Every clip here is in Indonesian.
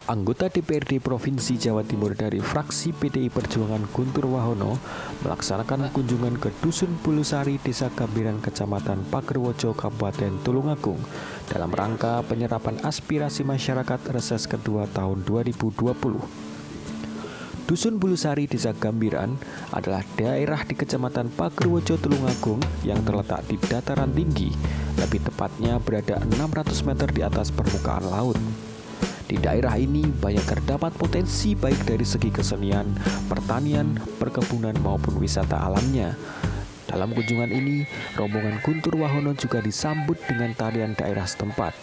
Anggota DPRD Provinsi Jawa Timur dari fraksi PDI Perjuangan Guntur Wahono melaksanakan kunjungan ke Dusun Bulusari, Desa Gambiran, Kecamatan Pagerwojo, Kabupaten Tulungagung dalam rangka penyerapan aspirasi masyarakat reses kedua tahun 2020. Dusun Bulusari, Desa Gambiran adalah daerah di Kecamatan Pagerwojo, Tulungagung yang terletak di dataran tinggi, lebih tepatnya berada 600 meter di atas permukaan laut. Di daerah ini banyak terdapat potensi baik dari segi kesenian, pertanian, perkebunan maupun wisata alamnya. Dalam kunjungan ini, rombongan Guntur Wahono juga disambut dengan tarian daerah setempat.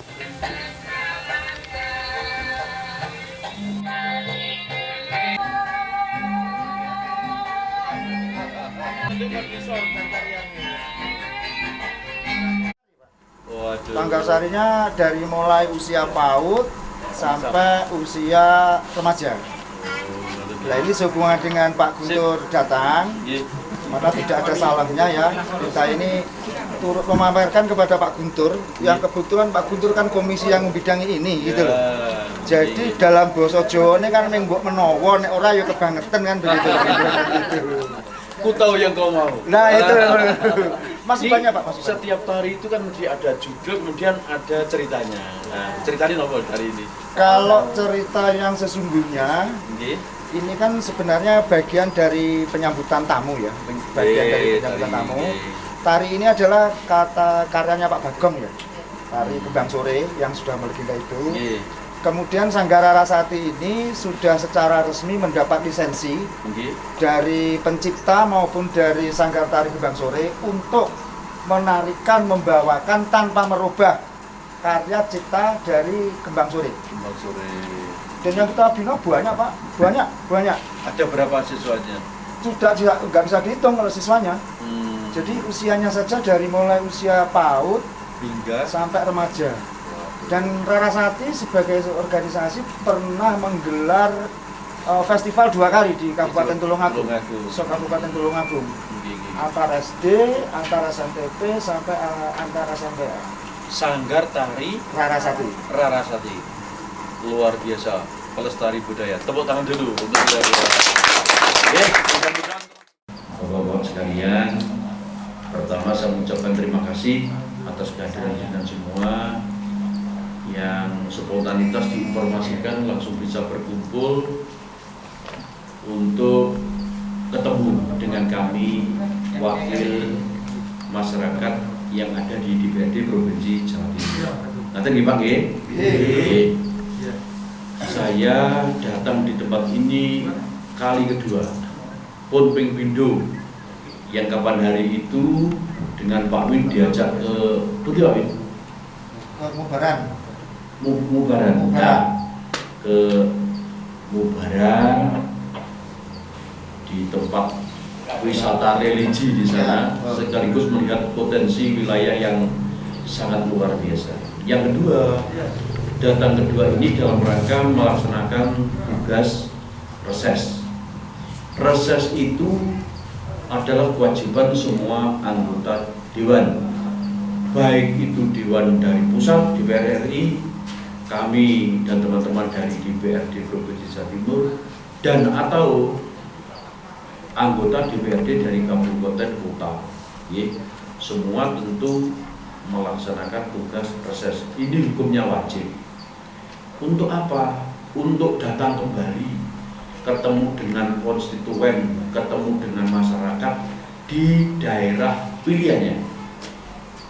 Tanggal sarinya dari mulai usia PAUD sampai usia remaja. Nah, ini sehubungan dengan Pak Guntur datang, maka tidak ada salahnya ya kita ini turut memamerkan kepada Pak Guntur, yang kebetulan Pak Guntur kan komisi yang membidangi ini gitu loh. Jadi dalam basa Jawa ini kan menggok menawa, nek ora ya kebangetan kan begitu. Ku tahu yang kau mau. Nah itu masih banyak Pak. Setiap tari itu kan mesti ada judul, kemudian ada ceritanya. Nah, ceritain apa hari ini? Kalau cerita yang sesungguhnya, ini kan sebenarnya bagian dari penyambutan tamu ya, bagian dari penyambutan tamu. Tari ini adalah karyanya Pak Bagong ya, tari Kembang Sore yang sudah melegenda itu. Kemudian Sanggar Rarasati ini sudah secara resmi mendapat lisensi dari pencipta maupun dari Sanggar Tari Kembang Sore untuk menarikan, membawakan tanpa merubah karya cipta dari Kembang Sore. Kembang Sore. Dan yang kita bina banyak Pak, banyak. Ada berapa siswanya? Sudah nggak bisa dihitung kalau siswanya. Jadi usianya saja dari mulai usia PAUD hingga sampai remaja. Dan Rarasati sebagai organisasi pernah menggelar festival 2 kali di Kabupaten Tulungagung. Kabupaten Tulungagung. Antara SD, antara SMTP sampai antara SMPA. Sanggar Tari Rarasati. Luar biasa, pelestari budaya. Tepuk tangan dulu untuk kita. Bapak-bapak sekalian, pertama saya mengucapkan terima kasih atas kehadiran kita semua yang spontanitas diinformasikan langsung bisa berkumpul untuk ketemu dengan kami wakil masyarakat yang ada di DPRD Provinsi Jawa Timur. Nanti dipanggil. Saya datang di tempat ini kali kedua. Pun ping pindho yang kapan hari itu dengan Pak Win diajak ke Mubaran. Ke Mubaran di tempat wisata religi di sana, sekaligus melihat potensi wilayah yang sangat luar biasa. Yang kedua, datang kedua ini dalam rangka melaksanakan tugas reses. Reses itu adalah kewajiban semua anggota Dewan, baik itu Dewan dari pusat, DPR RI, kami dan teman-teman dari DPRD Provinsi Jawa Timur, dan atau anggota DPRD dari kabupaten kota. Semua tentu melaksanakan tugas reses. Ini hukumnya wajib. Untuk apa? Untuk datang kembali, ketemu dengan konstituen, ketemu dengan masyarakat di daerah pilihannya.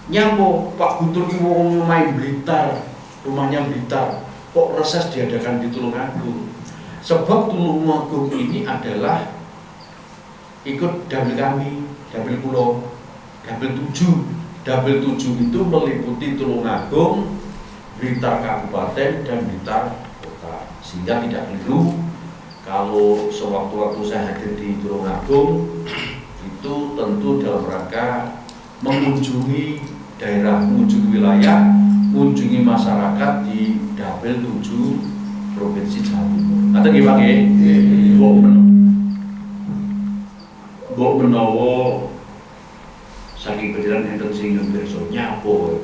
Nyampo Pak Guntur ki wong main Blitar, rumahnya Blitar, kok reses diadakan di Tulungagung? Sebab Tulungagung ini adalah ikut dapil kami, dapil pulau, dapil 7. Dapil 7 itu meliputi Tulungagung, Blitar Kabupaten, dan Blitar Kota. Sehingga tidak perlu kalau sewaktu-waktu saya hadir di Tulungagung itu tentu dalam rangka mengunjungi daerah, mengunjungi wilayah, mengunjungi masyarakat di Dapil 7 Provinsi Jawa Timur. Kata gimana ya? Mbok menawa saking bediran enten sing ngerso nyapo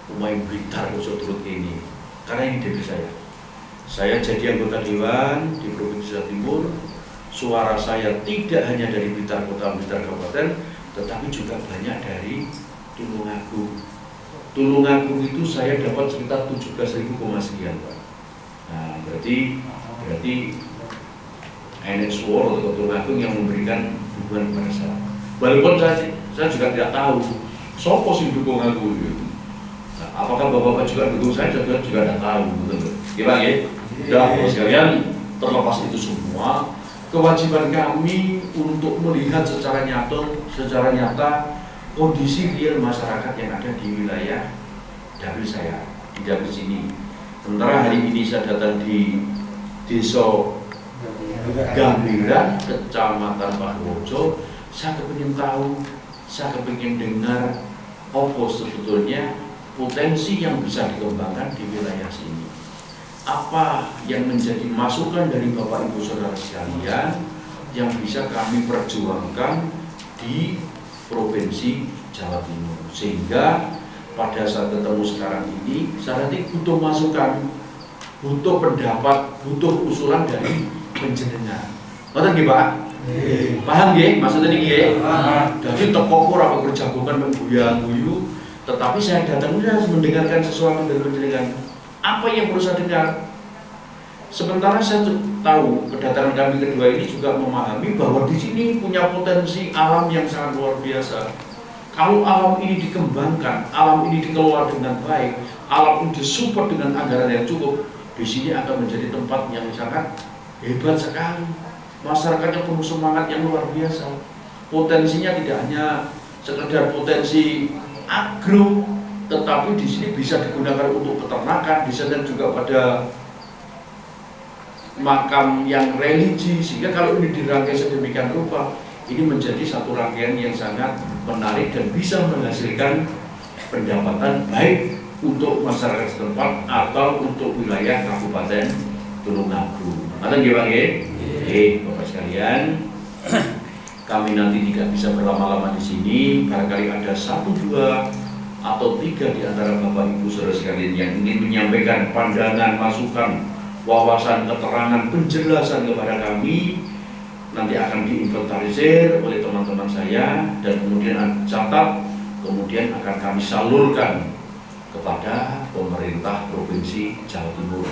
pemain Blitar iso turut ini. Karena ini dari saya. Saya jadi anggota dewan di Provinsi Jawa Timur. Suara saya tidak hanya dari Blitar Kota, Blitar Kabupaten, tetapi juga banyak dari Tulungagung. Tulungagung itu saya dapat sekitar 17.000 sekian, Pak. Nah, berarti NS War atau Tulungagung yang memberikan dukungan kepada saya. Walaupun saya juga tidak tahu siapa sih dukung aku gitu. Nah, apakah bapak-bapak juga dukung saya juga tidak tahu, betul. Gimana ya? Dan sekalian, terlepas itu semua, kewajiban kami untuk melihat secara nyata kondisi real masyarakat yang ada di wilayah dapil saya, di dapil sini. Sementara hari ini saya datang di Desa Gambiran, Kecamatan Pakurwojo, saya kepingin tahu, saya kepingin dengar apa sebetulnya potensi yang bisa dikembangkan di wilayah sini. Apa yang menjadi masukan dari Bapak Ibu Saudara sekalian yang bisa kami perjuangkan di Provinsi Jawa Timur, sehingga pada saat ketemu sekarang ini saya nanti butuh masukan, butuh pendapat, butuh usulan dari penjenengan. Betul nggih, Pak? Paham nggih maksudnya niki nggih? Jadi teko ora berjagongan mengguyu-guyu, tetapi saya datang mendengarkan sesuatu dari penjenengan. Apa yang perlu saya dengar? Sementara saya tahu kedatangan kami kedua ini juga memahami bahwa di sini punya potensi alam yang sangat luar biasa. Kalau alam ini dikembangkan, alam ini dikelola dengan baik, alam ini disupport dengan anggaran yang cukup, di sini akan menjadi tempat yang sangat hebat sekali. Masyarakatnya penuh semangat yang luar biasa. Potensinya tidak hanya sekedar potensi agro, tetapi di sini bisa digunakan untuk peternakan, di sana juga pada makam yang religi, sehingga kalau ini dirangkai sedemikian rupa, ini menjadi satu rangkaian yang sangat menarik dan bisa menghasilkan pendapatan baik untuk masyarakat setempat atau untuk wilayah Kabupaten Tulungagung. Ada nggih Pak nggih? Bapak sekalian, kami nanti tidak bisa berlama-lama di sini, barangkali ada 1, 2 atau 3 di antara Bapak Ibu Saudara sekalian yang ingin menyampaikan pandangan, masukan, wawasan, keterangan, penjelasan kepada kami, nanti akan diinventarisir oleh teman-teman saya dan kemudian catat, kemudian akan kami salurkan kepada pemerintah Provinsi Jawa Timur.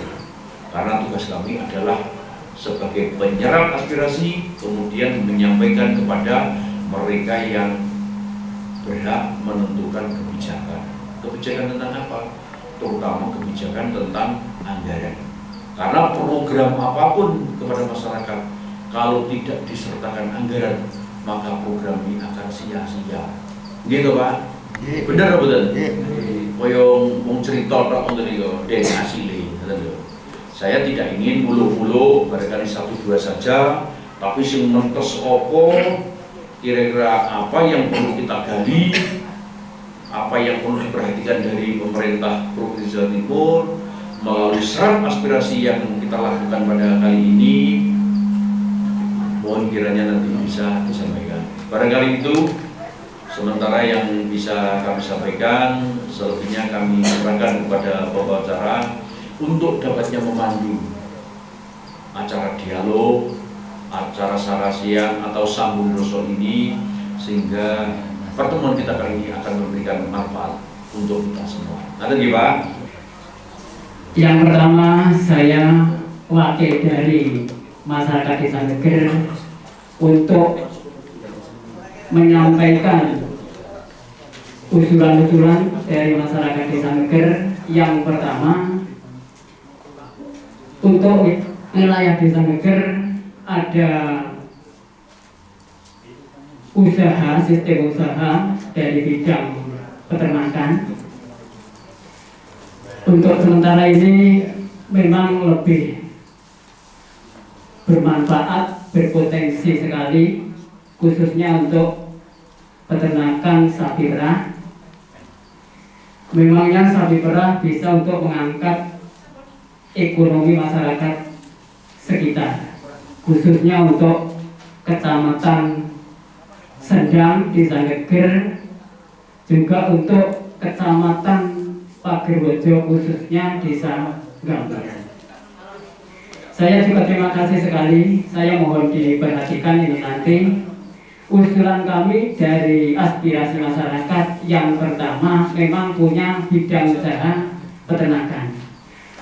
Karena tugas kami adalah sebagai penyerap aspirasi, kemudian menyampaikan kepada mereka yang berhak menentukan kebijakan. Kebijakan tentang apa? Terutama kebijakan tentang anggaran. Karena program apapun kepada masyarakat, kalau tidak disertakan anggaran, maka program ini akan sia-sia. Gitu Pak? Benar apa betul? Koyong wong cerita tok ngoten niku, den asile. Saya tidak ingin mulu-mulu barangkali 1, 2 saja, tapi sing nentes opo, kira-kira apa yang perlu kita gali, apa yang perlu diperhatikan dari pemerintah Provinsi Jawa Timur melalui serap aspirasi yang kita lakukan pada kali ini. Mohon kiranya nanti bisa disampaikan. Barangkali itu sementara yang bisa kami sampaikan, selebihnya kami serahkan kepada Bapak acara untuk dapatnya memandu acara dialog, acara sarasiang atau sambung doso ini, sehingga pertemuan kita kali ini akan memberikan manfaat untuk kita semua. Ada nggih Pak? Yang pertama, saya wakil dari masyarakat Desa Ngeger untuk menyampaikan usulan-usulan dari masyarakat Desa Ngeger. Yang pertama, untuk wilayah Desa Ngeger ada sistem usaha dari bidang peternakan. Untuk sementara ini memang lebih bermanfaat, berpotensi sekali, khususnya untuk peternakan sapi perah. Memangnya sapi perah bisa untuk mengangkat ekonomi masyarakat sekitar, khususnya untuk Kecamatan Sendang, Desa Ngeger, juga untuk Kecamatan Pakurwojo, khususnya Desa Gambiran. Saya juga terima kasih sekali. Saya mohon diperhatikan ini nanti usulan kami dari aspirasi masyarakat. Yang pertama memang punya bidang usaha peternakan.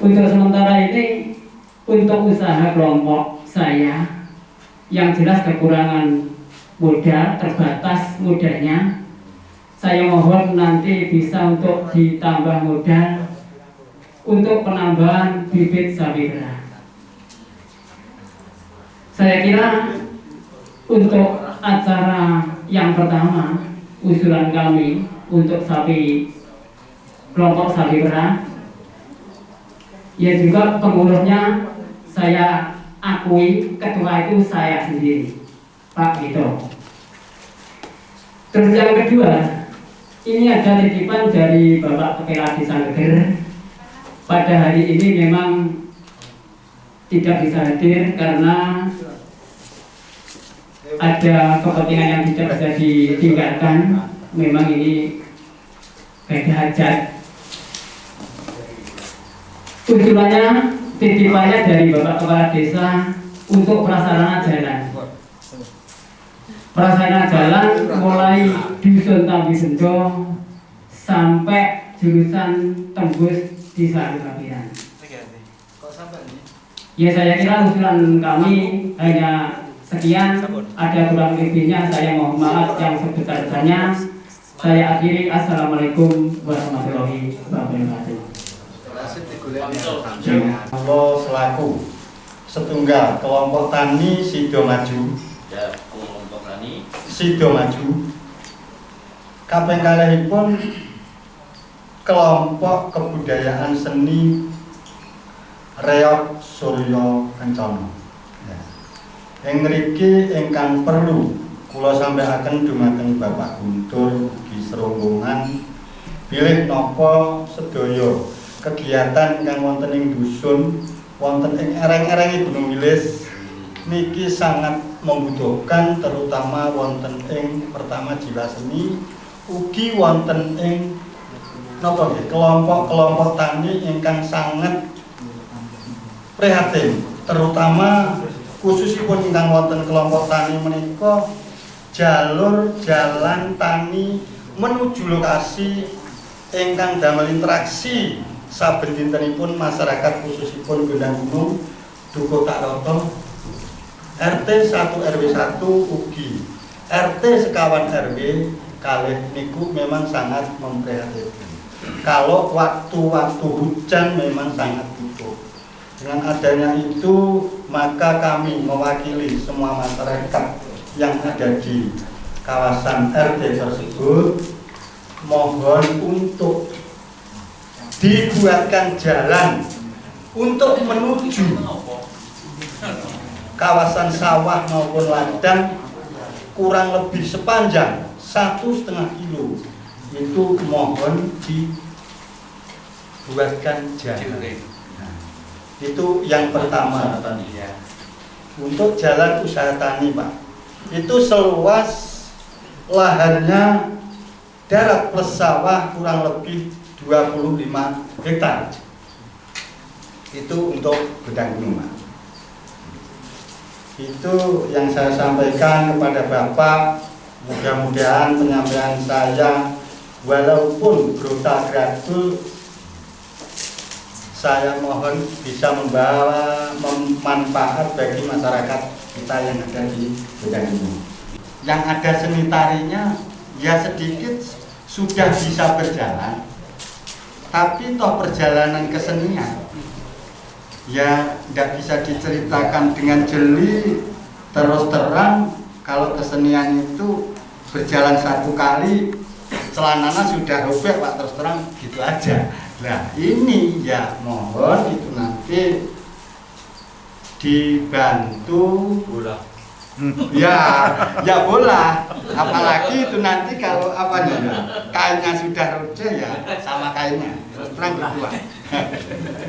Untuk sementara ini untuk usaha kelompok saya yang jelas kekurangan modal, terbatas modalnya. Saya mohon nanti bisa untuk ditambah modal untuk penambahan bibit sapi perah. Saya kira untuk acara yang pertama usulan kami untuk sapi kelompok sapi perah, ya juga pengurusnya saya akui, ketua itu saya sendiri, Pak Vito. Terus yang kedua, ini ada titipan dari Bapak Kepala Desa Ngeger. Pada hari ini memang tidak bisa hadir karena ada kepentingan yang tidak bisa ditinggalkan. Memang ini beda hajat. Usulannya, titipannya dari Bapak Kepala Desa untuk prasarana jalan. Prasarana jalan mulai dusun Tambisendo sampai jurusan tembus di Sarukapian. Ya, saya kira usulan kami hanya sekian. Ada kurang lebihnya saya mohon maaf yang sebesar-besarnya. Saya akhiri. Assalamualaikum warahmatullahi wabarakatuh. Allah selaku setunggal kelompok tani Sidomaju. Ya, kelompok tani Sidomaju. Kaping kalihipun kelompok kebudayaan seni Reok Suryo Kencana. Ing mriki ingkang perlu kula sampaiaken dumateng Bapak Guntur ugi serunggungan bilih napa sedaya kegiatan ingkang wonten ing dusun, wonten ing ereng-ereng Gunung Wilis niki sangat membutuhkan, terutama wonten ing pertama jiwa seni, ugi wonten ing napa nggih kelompok-kelompok tani ingkang sangat prihatin, terutama khususipun ingkang wonten kelompok tani menika jalur jalan tani menuju lokasi ingkang damel interaksi saben dintenipun masyarakat khususipun Gondang Gunung, Dukuh Takroto, RT 1 RW 1 ugi RT sekawan RW kalih niku memang sangat memprihatinkan. Kalau waktu-waktu hujan memang sangat butuh. Dengan adanya itu maka kami mewakili semua masyarakat yang ada di kawasan RT tersebut mohon untuk dibuatkan jalan untuk menuju kawasan sawah maupun ladang kurang lebih sepanjang 1,5 kilo, itu mohon dibuatkan jalan. Itu yang pertama. Untuk jalan usaha tani, Pak, itu seluas lahannya darat plus sawah kurang lebih 25 hektar. Itu untuk Gondang Gunung, Pak. Itu yang saya sampaikan kepada Bapak. Mudah-mudahan penyampaian saya walaupun berota gradul, saya mohon bisa membawa manfaat bagi masyarakat kita yang ada di Gondang Gunung. Yang ada seni tarinya ya sedikit sudah bisa berjalan, tapi toh perjalanan kesenian ya tidak bisa diceritakan dengan jeli. Terus terang, kalau kesenian itu berjalan satu kali celananya sudah robek, Pak, terus terang gitu aja. Nah ini ya mohon itu nanti dibantu bola. Ya bola, apalagi itu nanti kalau apa nih kainnya sudah roce ya sama kainnya terus terang berdua.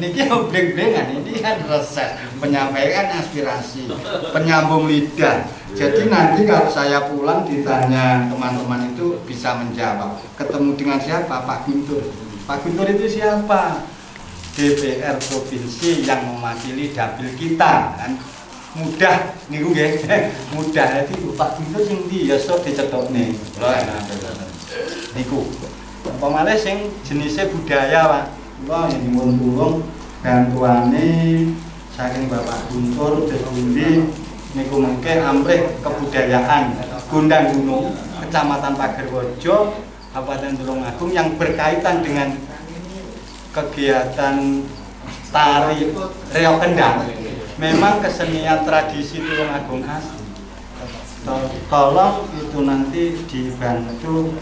Niki bleng-blengan, ini kan reses menyampaikan aspirasi, penyambung lidah. Jadi nanti kalau saya pulang ditanya teman-teman itu bisa menjawab. Ketemu dengan siapa? Pak Guntur. Pak Guntur itu siapa? DPR provinsi yang mewakili dapil kita kan. Mudah niku nggih. Mudah iki Pak Guntur sing ndi ya sok dicethokne. Niku. Apa malih sing jenisnya budaya, Pak. Kula nyuwun tulung bantuane saking Bapak Guntur Dewi niku mengke amrih kebudayaan Gondang Gunung Kecamatan Pagerwojo Kabupaten Tulungagung yang berkaitan dengan kegiatan tari reog kendang. Memang kesenian tradisi Tulungagung asli. Tolong itu nanti dibantu.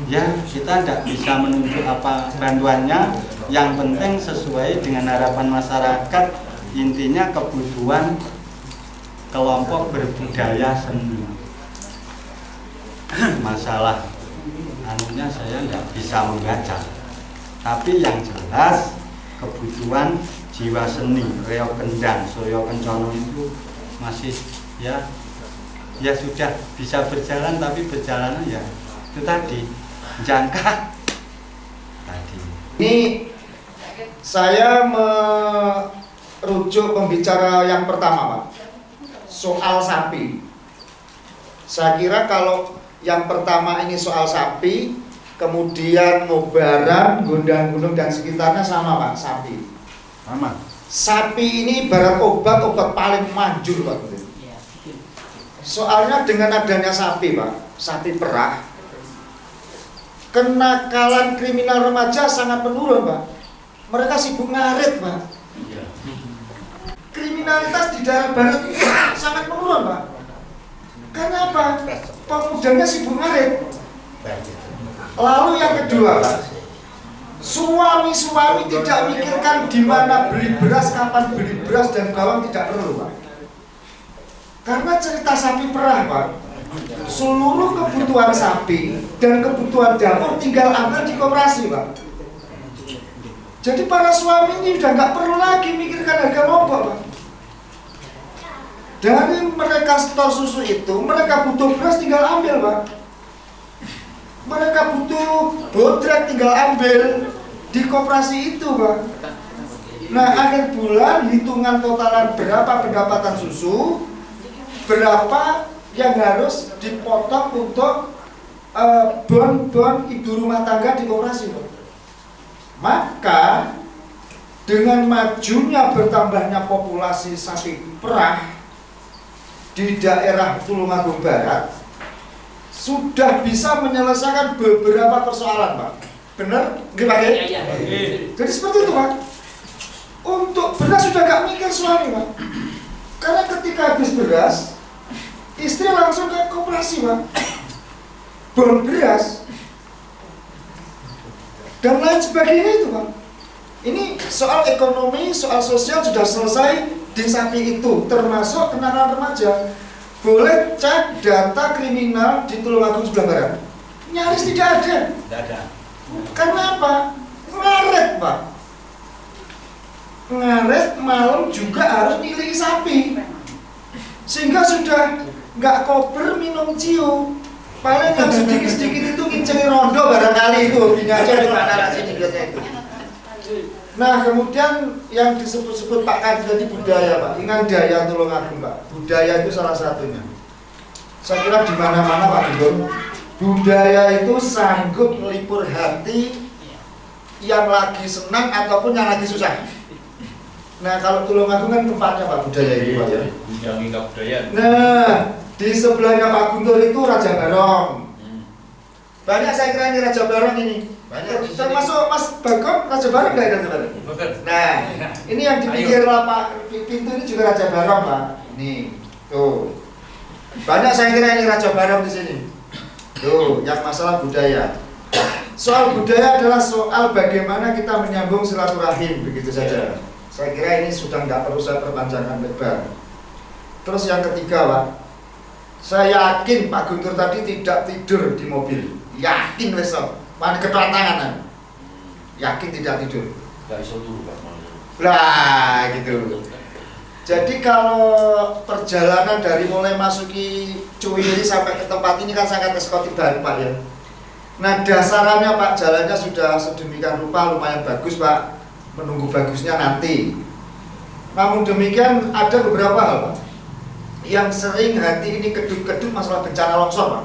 Ya, kita tidak bisa menunjuk apa bantuannya. Yang penting sesuai dengan harapan masyarakat. Intinya kebutuhan kelompok berbudaya seni. Masalah anunya saya tidak bisa membaca. Tapi yang jelas kebutuhan jiwa seni, reog kendang, soyo kencono itu masih ya sudah bisa berjalan, tapi berjalannya ya itu tadi jangka tadi. Ini saya merujuk pembicara yang pertama, Pak, soal sapi. Saya kira kalau yang pertama ini soal sapi, kemudian Ngobaran, Gondang Gunung dan sekitarnya sama, Pak, sapi. Sama. Sapi ini ibarat obat paling manjur, Pak. Soalnya dengan adanya sapi, Pak, sapi perah, kenakalan kriminal remaja sangat menurun, Pak. Mereka sibuk ngarit, Pak. Kriminalitas di daerah barat sangat menurun, Pak. Karena apa? Pemudanya sibuk ngarit. Lalu yang kedua, Pak, suami-suami tidak mikirkan di mana beli beras, kapan beli beras dan bawang tidak perlu, Pak. Karena cerita sapi perah, Pak, seluruh kebutuhan sapi dan kebutuhan dapur tinggal ambil di koperasi, Pak. Jadi para suami ini udah nggak perlu lagi mikirkan harga lombok, Pak. Dari mereka stor susu itu, mereka butuh beras tinggal ambil, Pak. Mereka butuh bodrek tinggal ambil di koperasi itu, Pak. Nah, akhir bulan hitungan totalan berapa pendapatan susu, berapa yang harus dipotong untuk bon-bon ibu rumah tangga di koperasi, Pak. Maka dengan majunya bertambahnya populasi sapi perah di daerah Tulungagung Barat sudah bisa menyelesaikan beberapa persoalan, Pak. Benar? Gimana? Iya. Jadi seperti itu, Pak. Untuk beras sudah gak mikir suami, Pak. Karena ketika habis beras, istri langsung ke koperasi, Pak. Bon beras dan lain sebagainya itu, Pak. Ini soal ekonomi, soal sosial sudah selesai di sapi itu, termasuk kenakalan remaja. Boleh cek data kriminal di Tulungagung sebelah barat, nyaris tidak ada. Tidak ada. Karena apa? Ngaret, Pak. Ngaret malam juga harus milih sapi, sehingga sudah nggak kober minum ciu. Paling yang sedikit-sedikit itu nginceni rondo barangkali itu hobinya aja di mana sini biasanya itu. Nah, kemudian yang disebut-sebut Pak Kadi tadi budaya, Pak. Ingat daya Tulungagung, Pak. Budaya itu salah satunya. Saya kira di mana-mana, Pak Guntur, budaya itu sanggup melipur hati yang lagi senang ataupun yang lagi susah. Nah, kalau Tulungagung kan tempatnya, Pak, budaya itu, Pak, ya. Budaya. Nah, di sebelahnya Pak Guntur itu Raja Barong. Banyak saya kira ini Raja Barong ini. Banyak. Termasuk Mas Bagong Raja Barong nggak Raja Barong? Nah, ini yang di pinggir lapak pintu ini juga Raja Barong, Pak. Nih, tuh. Banyak saya kira ini Raja Barong di sini. Tuh, yang masalah budaya. Soal budaya adalah soal bagaimana kita menyambung silaturahim, begitu saja. Saya kira ini sudah nggak perlu saya perpanjangkan lebar. Terus yang ketiga, Pak, saya yakin Pak Guntur tadi tidak tidur di mobil. Yakin besok, mana ketantangan? Yakin tidak tidur. Gak bisa turu, Pak. Lah, gitu. Jadi kalau perjalanan dari mulai masuki Cuwiri sampai ke tempat ini kan sangat eskoti banget, Pak, ya. Nah, dasarannya, Pak, jalannya sudah sedemikian rupa, lumayan bagus, Pak. menunggu bagusnya nanti. Namun demikian ada beberapa hal Pak, yang sering hati ini kedut-kedut masalah bencana longsor Pak.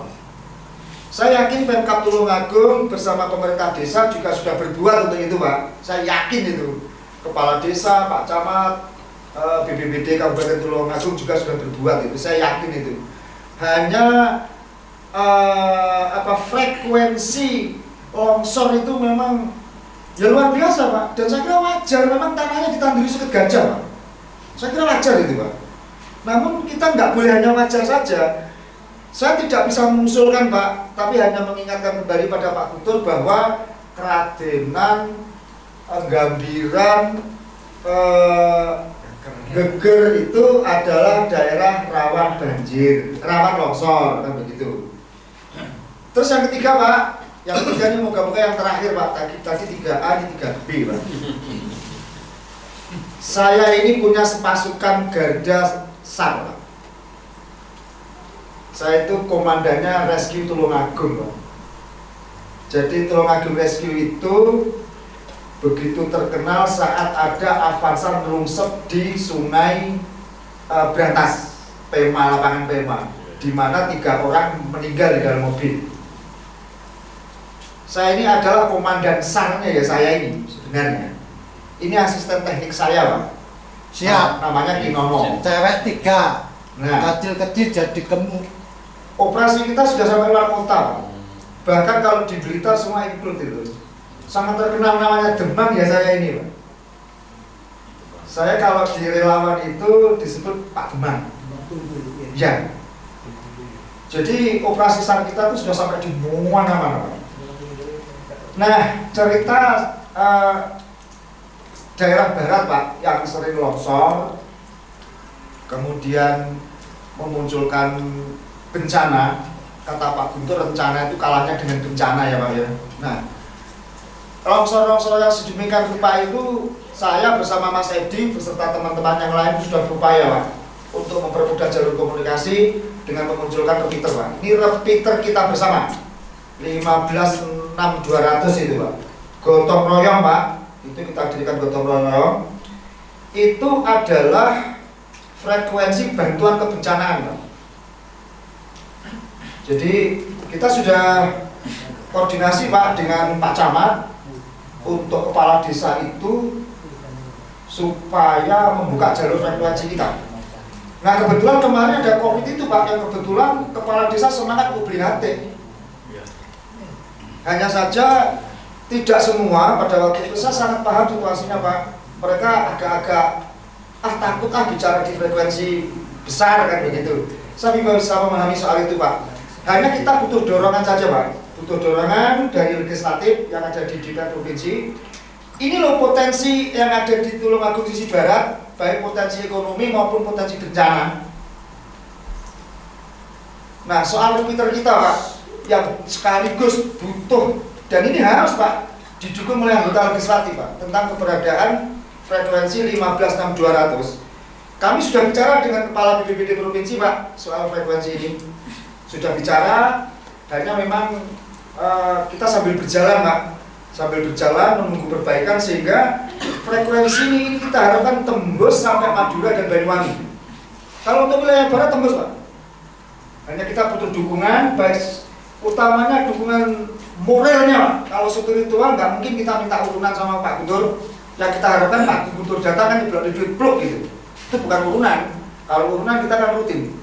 Saya yakin Pemkab Tulungagung bersama pemerintah desa juga sudah berbuat untuk itu Pak. Saya yakin itu. Kepala desa, Pak Camat, BPBD Kabupaten Tulungagung juga sudah berbuat itu. Saya yakin itu. Hanya frekuensi longsor itu memang ya luar biasa Pak. Dan saya kira wajar, memang tanahnya ditanduri suket gajah Pak. Saya kira wajar itu Pak. Namun kita nggak boleh hanya wajar saja. Saya tidak bisa mengusulkan Pak, tapi hanya mengingatkan kembali pada Pak Guntur bahwa Keradenan, Gambiran, Geger itu adalah daerah rawan banjir, rawan longsor, kan begitu. Terus yang ketiga Pak, yang ketiga ini moga-moga yang terakhir Pak, tadi 3A, ini 3B Pak. Saya ini punya pasukan Garda SAR Pak. Saya itu komandannya Rescue Tulungagung Pak. Jadi Tulungagung Rescue itu begitu terkenal saat ada Avanza merungsep di Sungai Brantas, Pema, lapangan Pema, di mana 3 orang meninggal di dalam mobil. Saya ini adalah komandan SAR-nya ya, saya ini sebenarnya. Ini asisten teknik saya Pak. Siap. Namanya Kinono. Cewek 3. Nah, Kecil-kecil jadi gemuk. operasi kita sudah sampai luar kota Pak. Bahkan kalau di berita semua include itu. Sangat terkenal namanya Demang ya saya ini Pak. Saya kalau di relawan itu disebut Pak Demang. Ya. Jadi operasi SAR kita itu sudah sampai di mana-mana Pak. Nah, cerita daerah barat Pak yang sering longsor, kemudian memunculkan bencana. Kata Pak Guntur, rencana itu kalahnya dengan bencana ya Pak ya. Nah, longsor-longsor yang sedemikian rupa itu saya bersama Mas Edi beserta teman-teman yang lain sudah berupaya Pak untuk mempermudah jalur komunikasi dengan memunculkan repeater Pak. Ini repeater kita bersama 15.6200 itu Pak. Gotong royong Pak, itu kita dirikan gotong royong. Itu adalah frekuensi bantuan kebencanaan Pak. Jadi kita sudah koordinasi Pak dengan Pak Camat untuk kepala desa itu supaya membuka jalur frekuensi kita. Nah kebetulan kemarin ada COVID itu Pak, yang kebetulan kepala desa semangat memberi hati. Hanya saja tidak semua pada waktu itu saya sangat paham situasinya Pak. Mereka agak-agak takut bicara di frekuensi besar kan begitu. Saya bisa memahami soal itu Pak. Hanya kita butuh dorongan saja Pak. Butuh dorongan dari legislatif yang ada di DPR provinsi. Ini loh potensi yang ada di Tulungagung sisi barat, baik potensi ekonomi maupun potensi bencana. Nah soal repeater kita Pak, yang sekaligus butuh, dan ini harus Pak didukung oleh anggota legislatif Pak, tentang keberadaan frekuensi 15.6200. Kami sudah bicara dengan kepala BPBD provinsi Pak soal frekuensi ini. Sudah bicara, hanya memang kita sambil berjalan Pak, sambil berjalan menunggu perbaikan sehingga frekuensi ini kita harapkan tembus sampai Madura dan Banyuwangi. Kalau untuk wilayah barat tembus Pak. Hanya kita butuh dukungan, baik utamanya dukungan moralnya Pak. Kalau spiritual nggak mungkin kita minta urunan sama Pak Guntur. Yang kita harapkan Pak Guntur datang kan dibeli duit blok gitu. Itu bukan urunan. Kalau urunan kita kan rutin.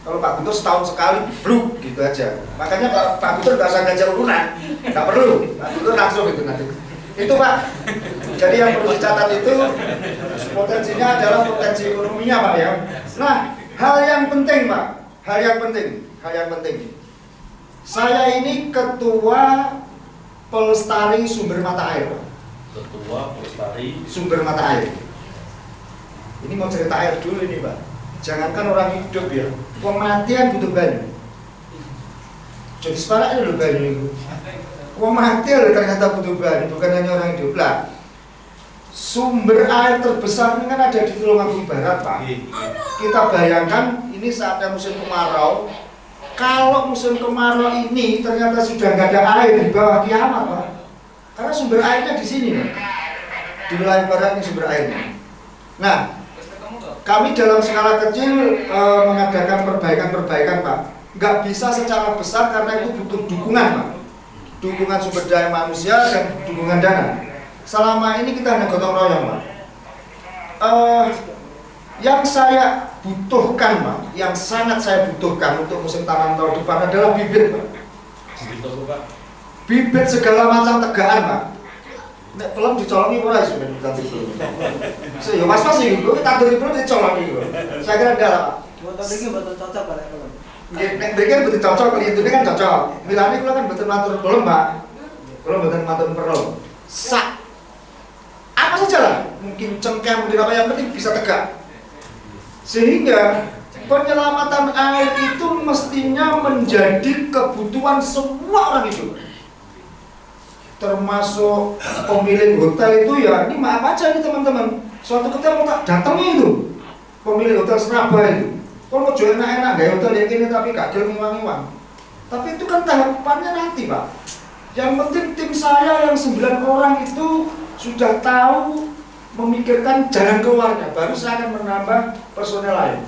Kalau Pak Guntur setahun sekali bluk gitu aja. Makanya Pak Guntur nggak usah ngajak urunan, nggak perlu. Pak Guntur langsung gitu nanti. Itu Pak. Jadi yang perlu dicatat itu potensinya adalah potensi ekonominya Pak ya. Nah, hal yang penting Pak, hal yang penting. Saya ini ketua pelestari sumber mata air Pak. Ketua pelestari Sumber mata air. Ini mau cerita air dulu ini Pak. Jangankan orang hidup ya, kematian butuh banyu. Jadi sebenarnya loh banyu itu. Kematian ternyata butuh banyu, bukan hanya orang hidup lah. Sumber air terbesar ini kan ada di Tulungagung Barat Pak. Kita bayangkan ini saatnya musim kemarau. Kalau musim kemarau ini ternyata sudah nggak ada air di bawah kiamat Pak. Karena sumber airnya di sini Pak. di wilayah barat ini sumber airnya. Nah, kami dalam skala kecil mengadakan perbaikan-perbaikan Pak. Nggak bisa secara besar karena itu butuh dukungan Pak. Dukungan sumber daya manusia dan dukungan dana. Selama ini kita hanya gotong royong Pak. Yang saya butuhkan Pak, yang sangat saya butuhkan untuk musim tanam tahun depan adalah bibit Pak. Bibit segala macam tegaan Pak. Nek belum dicolongi ora iso nek tandur belum. So yo mas sih, kok tandur belum dicolongi kok. Saya kira ndak Pak. Motor iki mboten cocok Pak belum. Nggih, nek mriki mboten cocok, lintune kan cocok. Milane kula kan mboten matur belum Pak. Kula mboten matur perlu. Sak apa saja lah, mungkin cengkeh, mungkin apa, yang penting bisa tegak. Sehingga penyelamatan air itu mestinya menjadi kebutuhan semua orang itu. Termasuk pemilik hotel itu ya, ini maaf aja nih teman-teman. Suatu ketika mau tak datangi itu pemilik hotel Surabaya itu. Kalau mau jual enak-enak gaya hotel yang ini tapi gak gelem ngiwang-ngiwang. Tapi itu kan tahapannya nanti Pak. Yang penting tim saya yang 9 orang itu sudah tahu memikirkan jalan keluarnya, baru saya akan menambah personel lain.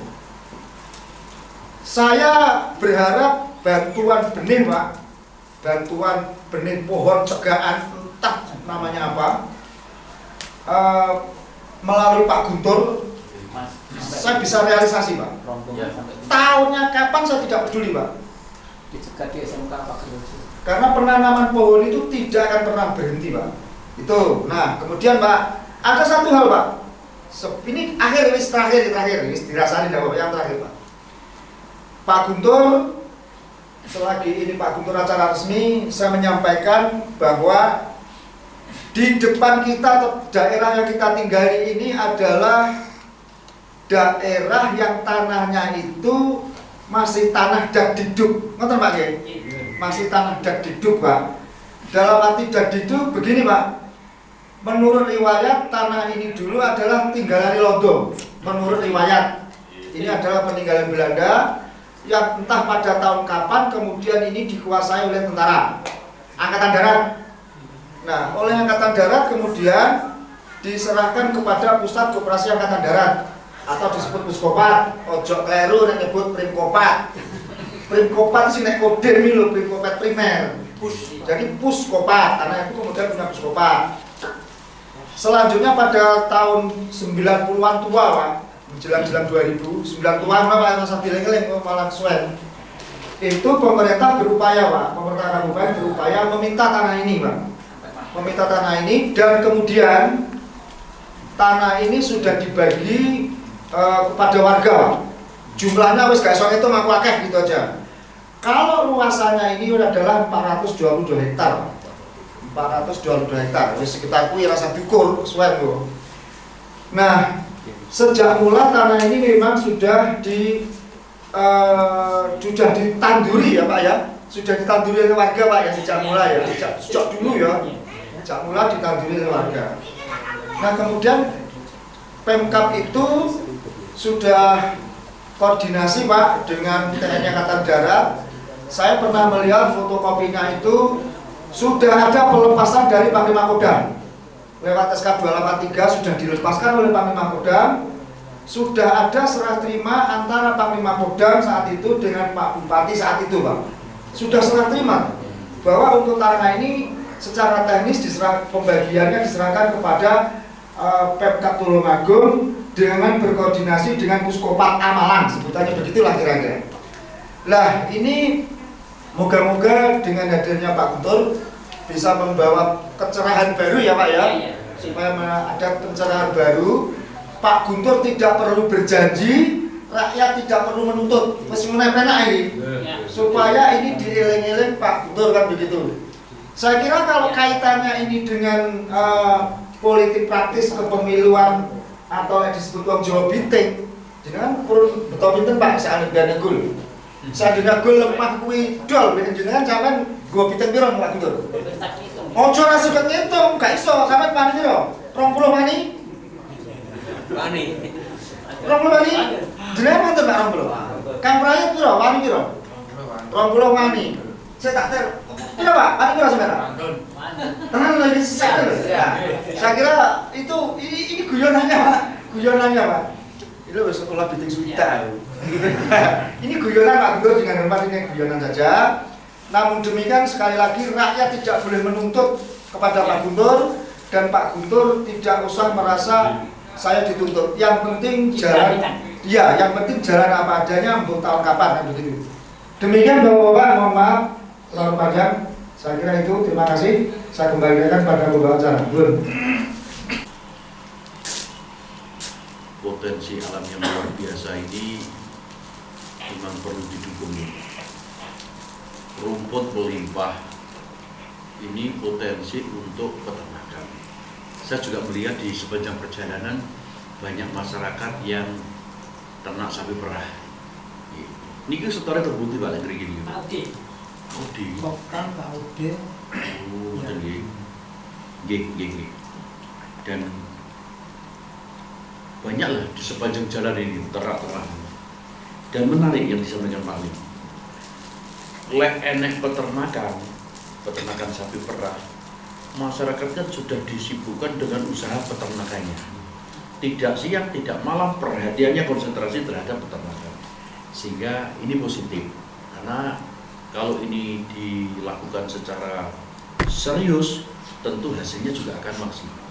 Saya berharap bantuan benih Pak, bantuan benih pohon tegaan entah namanya apa, melalui Pak Guntur, saya bisa realisasi Pak. Tahunnya kapan saya tidak peduli Pak. Karena penanaman pohon itu tidak akan pernah berhenti Pak. Itu. Nah, kemudian Pak, ada satu hal Pak. Ini terakhir, ini dirasani Bapak yang terakhir Pak. Pak Guntur, selagi ini Pak Guntur acara resmi, saya menyampaikan bahwa di depan kita, daerah yang kita tinggali ini adalah daerah yang tanahnya itu masih tanah dakdiduk. Ngerti Pak ya? Masih tanah dakdiduk Pak. Dalam arti dakdiduk begini Pak. Menurut riwayat tanah ini dulu adalah tinggalan Londo. Menurut riwayat ini adalah peninggalan Belanda yang entah pada tahun kapan kemudian ini dikuasai oleh tentara Angkatan Darat. Nah, oleh Angkatan Darat kemudian diserahkan kepada Pusat Koperasi Angkatan Darat atau disebut Puskopat. Ojo kleru nek nyebut Primkopat. Primkopat sing nek kodim iki lho, Primkopat primer. Jadi Puskopat, karena itu kemudian punya Puskopat. Selanjutnya pada tahun 90-an tua Pak, menjelang 2000, 90-an Pak, masa dileng-eleng malah suwen. Itu pemerintah berupaya Pak, pemerintah kabupaten berupaya meminta tanah ini Pak. Meminta tanah ini dan kemudian tanah ini sudah dibagi kepada warga Pak. Jumlahnya wis gak iso ngitung aku akeh gitu aja. Kalau luasannya ini adalah 422 hektar Pak. 422 hektar, sekitar kuwi rasa diukur suwen lho. Nah, sejak mula tanah ini memang sudah ditanduri ya Pak ya. Sudah ditanduri oleh warga Pak ya sejak mula ya. Sejak dulu ya. Sejak mula ditanduri oleh warga. Nah, kemudian Pemkab itu sudah koordinasi Pak dengan TNI Angkatan Darat. Saya pernah melihat fotokopinya itu sudah ada pelepasan dari Panglima Kodam lewat SK 283 sudah dilepaskan oleh Panglima Kodam. Sudah ada serah terima antara Panglima Kodam saat itu dengan Pak Bupati saat itu Pak. Sudah serah terima bahwa untuk tanah ini secara teknis pembagiannya diserahkan kepada Pemkab Tulungagung dengan berkoordinasi dengan Puskopat Amalan, sebutannya begitulah kira-kira. Lah ini moga-moga dengan hadirnya Pak Guntur bisa membawa pencerahan baru ya Pak ya, supaya ada pencerahan baru. Pak Guntur tidak perlu berjanji, rakyat tidak perlu menuntut, meskipun enak ini, supaya ini dieling-eling Pak Guntur kan begitu. Saya kira kalau kaitannya ini dengan politik praktis kepemiluan atau yang disebut wong Jawa Binting, jenengan purun betul pinten Pak seandainya gul. Seandainya gul lemah kuwi dol ben jenengan sampean go Binting piro Pak Guntur? Ojo ra suket ngitung, gak iso sampean wani piro? 20 wani? Wani. 20 wani? Jenengan mantep Pak 20. Kang Prayit piro? Wani piro? 20 wani. Saya tak tahu. Iya Pak, ada kira sebenarnya. Tenang lagi saya. Ya. Saya kira itu ini guyonannya Pak. Guyonannya Pak. Ini loh sekolah biting suita. Ini guyonan Pak Guntur, dengan hormat ini guyonan saja. Namun demikian sekali lagi rakyat tidak boleh menuntut kepada Pak Guntur, dan Pak Guntur tidak usah merasa saya dituntut. Yang penting jalan, ya, yang penting jalan apa adanya untuk tahun kapan kan begitu. Demikian Bapak-bapak, mohon maaf terlalu panjang. Saya kira itu, terima kasih. Saya kembalikan pada pembawa acara. Potensi alam yang luar biasa ini memang perlu didukung. Rumput melimpah ini potensi untuk peternakan. Saya juga melihat di sepanjang perjalanan banyak masyarakat yang ternak sapi perah. Ini kan setornya terbukti Pak negeri gini. Audi. Bukan Pak Audi. Oh, betul ya. Dan banyaklah di sepanjang jalan ini ternak-ternak. Dan menarik yang disampaikan Pak Lim. Oleh enek peternakan sapi perah, masyarakatnya sudah disibukkan dengan usaha peternakannya. Tidak siang, tidak malam, perhatiannya konsentrasi terhadap peternakan. Sehingga ini positif, karena kalau ini dilakukan secara serius, tentu hasilnya juga akan maksimal.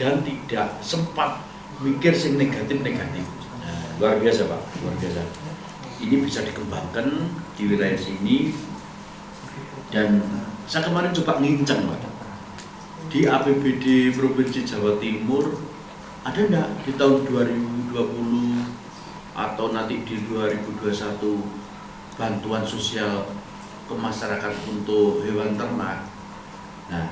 Dan tidak sempat mikir yang negatif-negatif. Nah, luar biasa Pak, luar biasa. Ini bisa dikembangkan di wilayah sini. Dan saya kemarin coba ngincang Pak, di APBD Provinsi Jawa Timur ada enggak di tahun 2020 atau nanti di 2021 bantuan sosial ke masyarakat untuk hewan ternak. Nah,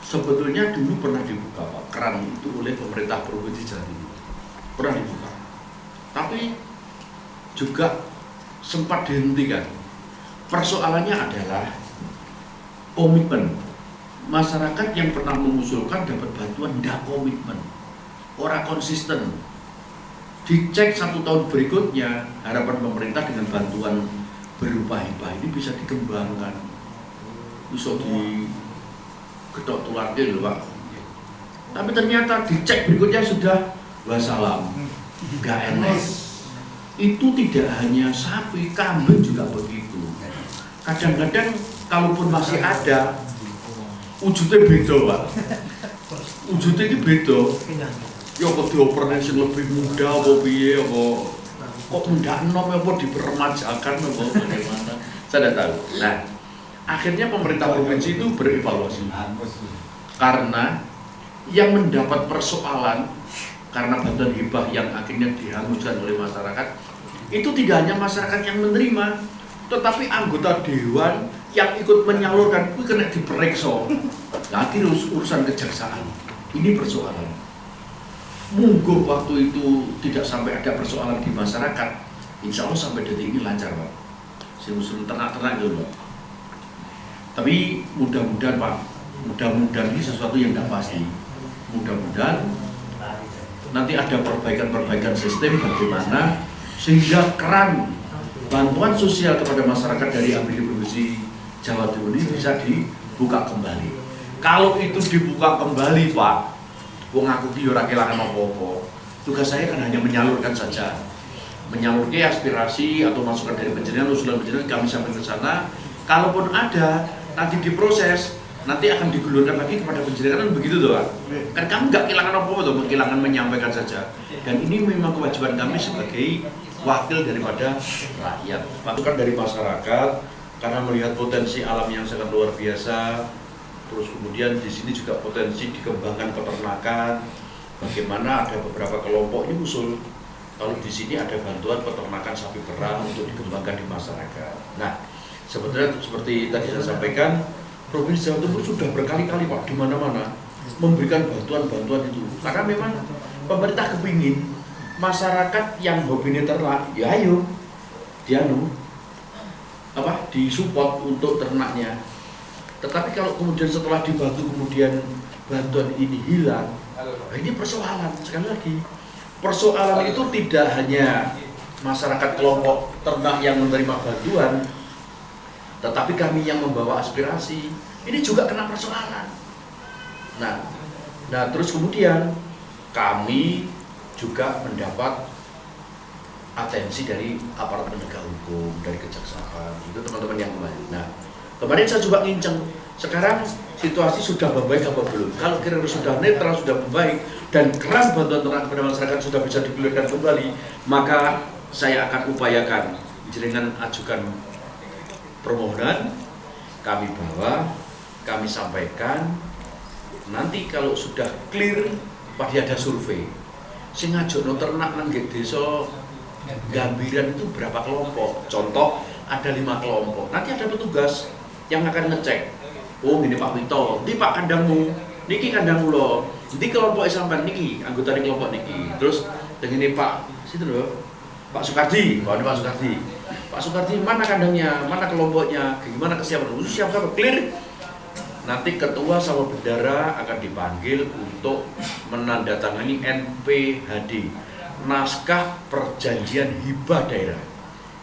sebetulnya dulu pernah dibuka Pak, keran itu oleh pemerintah Provinsi Jawa Timur, pernah dibuka, tapi juga sempat dihentikan. Persoalannya adalah komitmen. Masyarakat yang pernah mengusulkan dapat bantuan tidak komitmen, orang konsisten. Dicek 1 tahun berikutnya, harapan pemerintah dengan bantuan berupa hibah ini bisa dikembangkan, bisa diketok tularke loh Pak. Tapi ternyata dicek berikutnya sudah wassalam, nggak enak. Itu tidak hanya sapi, kambing juga begitu. Kadang-kadang kalaupun masih ada, wujudnya beda Pak. Wujudnya ini beda. Ya kok dioperasi sing lebih muda apa piye apa kok ndak enom apa diperemajakan apa bagaimana. Saya tidak tahu. Nah, akhirnya pemerintah provinsi itu berevaluasi. Karena yang mendapat persoalan karena bantuan hibah yang akhirnya dihanguskan oleh masyarakat itu tidak hanya masyarakat yang menerima, tetapi anggota dewan yang ikut menyalurkan itu kena diperiksa. Nanti urusan kejaksaan. Ini persoalan. Munggu waktu itu tidak sampai ada persoalan di masyarakat, insya Allah sampai detik ini lancar Pak. Usul ternak-ternak dulu Pak. Tapi mudah-mudahan Pak, mudah-mudahan ini sesuatu yang tidak pasti. Mudah-mudahan nanti ada perbaikan-perbaikan sistem bagaimana sehingga keran bantuan sosial kepada masyarakat dari APBD Provinsi Jawa Timur ini bisa dibuka kembali. Kalau itu dibuka kembali Pak, wong aku ki ora kelangan apa-apa. Tugas saya kan hanya menyalurkan saja. Menyalurkan aspirasi atau masukan dari penjenengan, usulan penjenengan kami sampai ke sana. Kalaupun ada, nanti diproses, nanti akan digulurkan lagi kepada penjenengan, kan begitu toh Pak. Kan kami nggak kehilangan apa-apa toh, kehilangan menyampaikan saja. Dan ini memang kewajiban kami sebagai wakil daripada rakyat. Masukan dari masyarakat karena melihat potensi alam yang sangat luar biasa. Terus kemudian di sini juga potensi dikembangkan peternakan. Bagaimana ada beberapa kelompok ini usul kalau di sini ada bantuan peternakan sapi perah untuk dikembangkan di masyarakat. Nah, sebetulnya seperti tadi saya sampaikan, Provinsi Jawa Timur sudah berkali-kali Pak di mana-mana memberikan bantuan-bantuan itu. Karena memang pemerintah kepingin masyarakat yang hobinya ternak, ya ayo, disupport untuk ternaknya. Tetapi kalau kemudian setelah dibantu kemudian bantuan ini hilang, nah ini persoalan. Sekali lagi, persoalan itu tidak hanya masyarakat kelompok ternak yang menerima bantuan, Tetapi kami yang membawa aspirasi ini juga kena persoalan. Nah terus kemudian kami juga mendapat atensi dari aparat penegak hukum, dari kejaksaan, itu teman-teman yang kemarin. Nah, kemarin saya coba nginceng, sekarang situasi sudah membaik apa belum? Kalau kira-kira sudah netral, sudah membaik, dan keran bantuan terang kepada masyarakat sudah bisa digulirkan kembali, maka saya akan upayakan jenengan ajukan permohonan, kami bawa, kami sampaikan. Nanti kalau sudah clear, pasti ada survei. Sing ngajokno ternak nang desa Gambiran itu berapa kelompok? Contoh ada 5 kelompok. Nanti ada petugas yang akan ngecek. Oh, ini Pak Wito, ini Pak kandangmu, niki kandang lo, ini kelompok sampean niki, anggota di kelompok niki. Terus dengan ini Pak, situ loh, Pak Sukardi, Pak Sukardi. Pak Sukardi mana kandangnya, mana kelompoknya, gimana kesiapan? Siap clear. Nanti ketua sama bendara akan dipanggil untuk menandatangani NPHD, naskah perjanjian hibah daerah.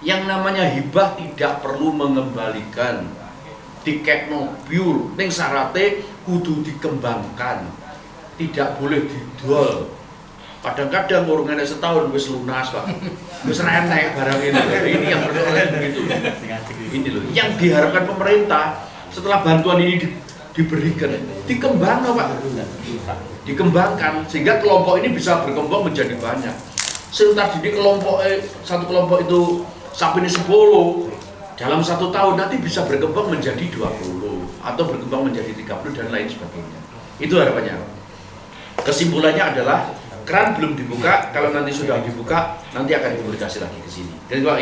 Yang namanya hibah tidak perlu mengembalikan tiket pure, ning syaratnya kudu dikembangkan, tidak boleh didol. Kadang-kadang urungannya setahun wis lunas Pak, wis enek barang ini yang beroleh begitu. Ini loh, yang diharapkan pemerintah setelah bantuan ini diberikan, dikembangkan Pak, dikembangkan sehingga kelompok ini bisa berkembang menjadi banyak. Sebentar di satu kelompok itu sampai 10, dalam 1 tahun nanti bisa berkembang menjadi 20 atau berkembang menjadi 30 dan lain sebagainya. Itu harapannya. Kesimpulannya adalah keran belum dibuka, kalau nanti sudah dibuka nanti akan komunikasi lagi ke sini. Jadi Pak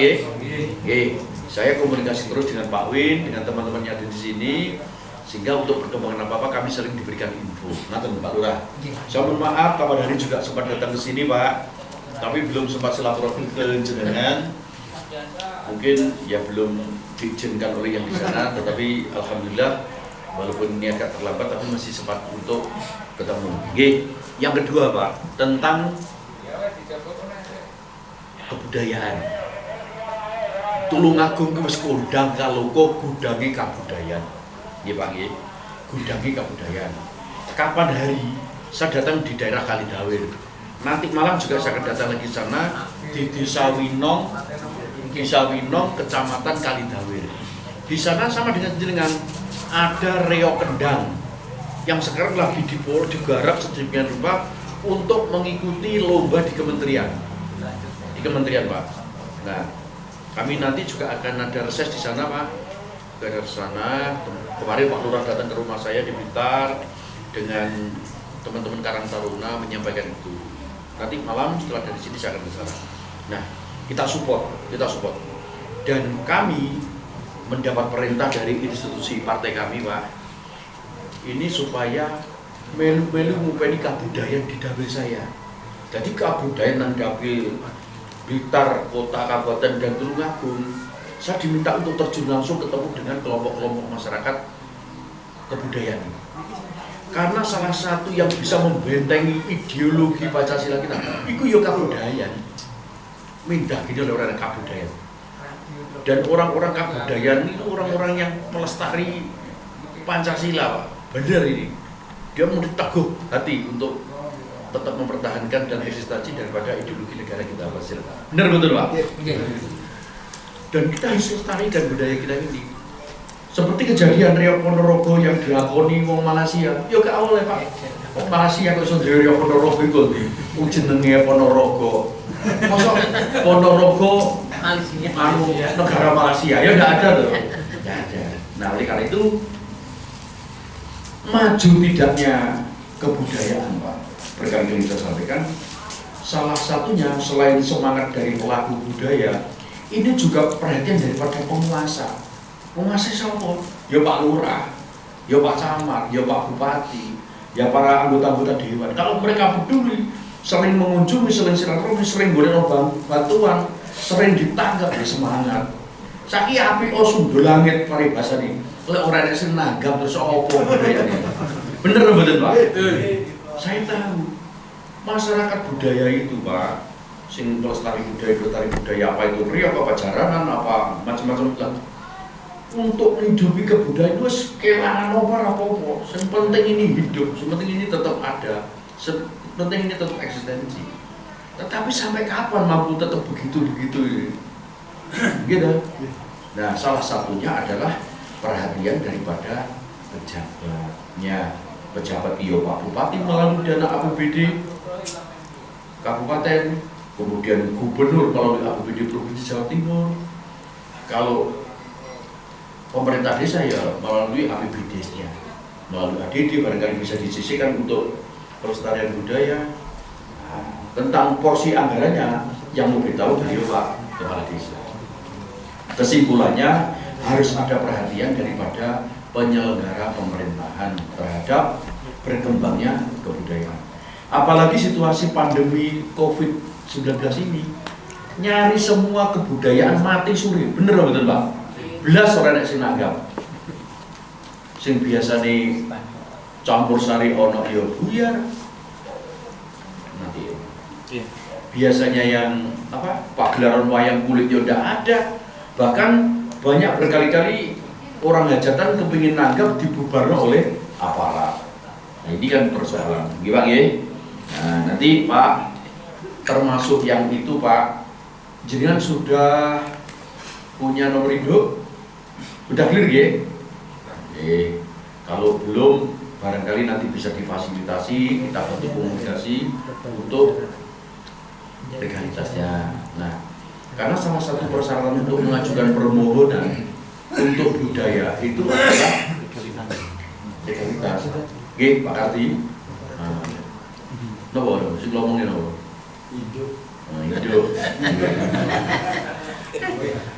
saya komunikasi terus dengan Pak Win, dengan teman-teman yang ada di sini, sehingga untuk perkembangan apa-apa kami sering diberikan info. Ngaten Pak Lurah. Saya mohon maaf kapan hari juga sempat datang ke sini Pak, tapi belum sempat silaturahmi ke jenengan. Mungkin ya belum diizinkan oleh yang di sana, tetapi alhamdulillah walaupun ini agak terlambat tapi masih sempat untuk ketemu. Yang kedua Pak, tentang kebudayaan. Tulungagung wis kondang kaloko gudangi kabudayaan. Nggih Pak nggih. Gudangi kabudayaan. Kapan hari saya datang di daerah Kalidawir. Nanti malam juga saya akan datang lagi di sana di Desa Winong, Kecamatan Kalidawir. Di sana sama dengan jenengan ada reok kendang yang sekarang lagi digarap sedemikian rupa untuk mengikuti lomba di kementerian. Di kementerian Pak. Nah, kami nanti juga akan ada reses di sana Pak. Ke sana. Kemarin Pak Lurah datang ke rumah saya di Blitar dengan teman-teman Karang Taruna menyampaikan itu. Nanti malam setelah dari sini saya akan ke sana. Nah, kita support. Dan kami mendapat perintah dari institusi partai kami, Pak. Ini supaya melu-melu ngupeni kabudayaan di dapil saya. Jadi kabudayaan nang dapil Blitar, kota, kabupaten dan Tulungagung, saya diminta untuk terjun langsung ketemu dengan kelompok-kelompok masyarakat kebudayaan. Karena salah satu yang bisa membentengi ideologi Pancasila kita, itu ya kabudayaan. Mindah gini oleh orang kabudayaan. Dan orang-orang kabudayaan itu orang-orang yang melestari Pancasila, Pak. Benar ini. Dia mau diteguh hati untuk tetap mempertahankan dan eksistensi daripada ideologi negara kita, Pak. Benar betul, Pak? Dan kita harus lestari dan budaya kita ini. Seperti kejadian Riau Ponorogo yang dilakoni wong Malaysia, ya gak awal ya Pak. Wong Malaysia kok iso dhewe Riau Ponorogo iku jenenge Ponorogo. Mosok Ponorogo negara Malaysia, ya enggak ada tuh. Enggak ada. Nah, oleh karena itu maju tidaknya kebudayaan Pak, berkali-kali saya sampaikan, salah satunya selain semangat dari pelaku budaya, ini juga perhatian daripada penguasa. Penguasa siapa? Ya Pak Lurah, ya Pak Camat, ya Pak Bupati, ya para anggota-anggota dewan. Kalau mereka peduli, sering mengunjungi, sering silaturahmi, sering boleh bantuan, sering ditanggap, ya semangat. Saiki apik sundul langit paribasa nih. Oleh orang yang sing nanggap terus apa budayanya. Bener betul Pak? Saya tahu masyarakat budaya itu Pak, sing pelestari budaya apa itu riok apa jaranan apa macam-macam lah. untuk menghidupi kebudayaan itu kelangan apa-apa. Yang penting ini hidup, yang penting ini tetap ada, yang penting ini tetap eksistensi. Tetapi sampai kapan mampu tetap begitu-begitu gitu. Nah, salah satunya adalah perhatian daripada pejabatnya. Pejabat Pak Bupati melalui dana APBD Kabupaten, kemudian Gubernur melalui APBD Provinsi Jawa Timur. Kalau pemerintah desa ya melalui APBD-nya, melalui ADD barangkali bisa disisihkan untuk pelestarian budaya. Nah, tentang porsi anggarannya yang memberitahu beliau Pak Kepala Desa. Kesimpulannya harus ada perhatian daripada penyelenggara pemerintahan terhadap berkembangnya kebudayaan. Apalagi situasi pandemi COVID-19 ini, nyari semua kebudayaan mati suri, bener betul Pak? Belas orang yang sinanggap, sing biasa nih campur sari ono yo buyar, nanti biasanya yang pagelaran wayang kulit yo ndak ada, bahkan banyak berkali-kali orang hajatan kepingin nanggap dibubarno oleh aparat. Nah ini kan persoalan, gimana ya? Nah nanti Pak, termasuk yang itu Pak, jenengan sudah punya nomor induk, udah clear ya? Kalau belum, barangkali nanti bisa difasilitasi, kita bantu komunikasi untuk legalitasnya. Nah, karena salah satu persyaratan untuk mengajukan permohonan untuk budaya itu adalah legalitas. Oke, Pak Karti. Nopo, sing ngomongin nopo? Hidup. Hidup.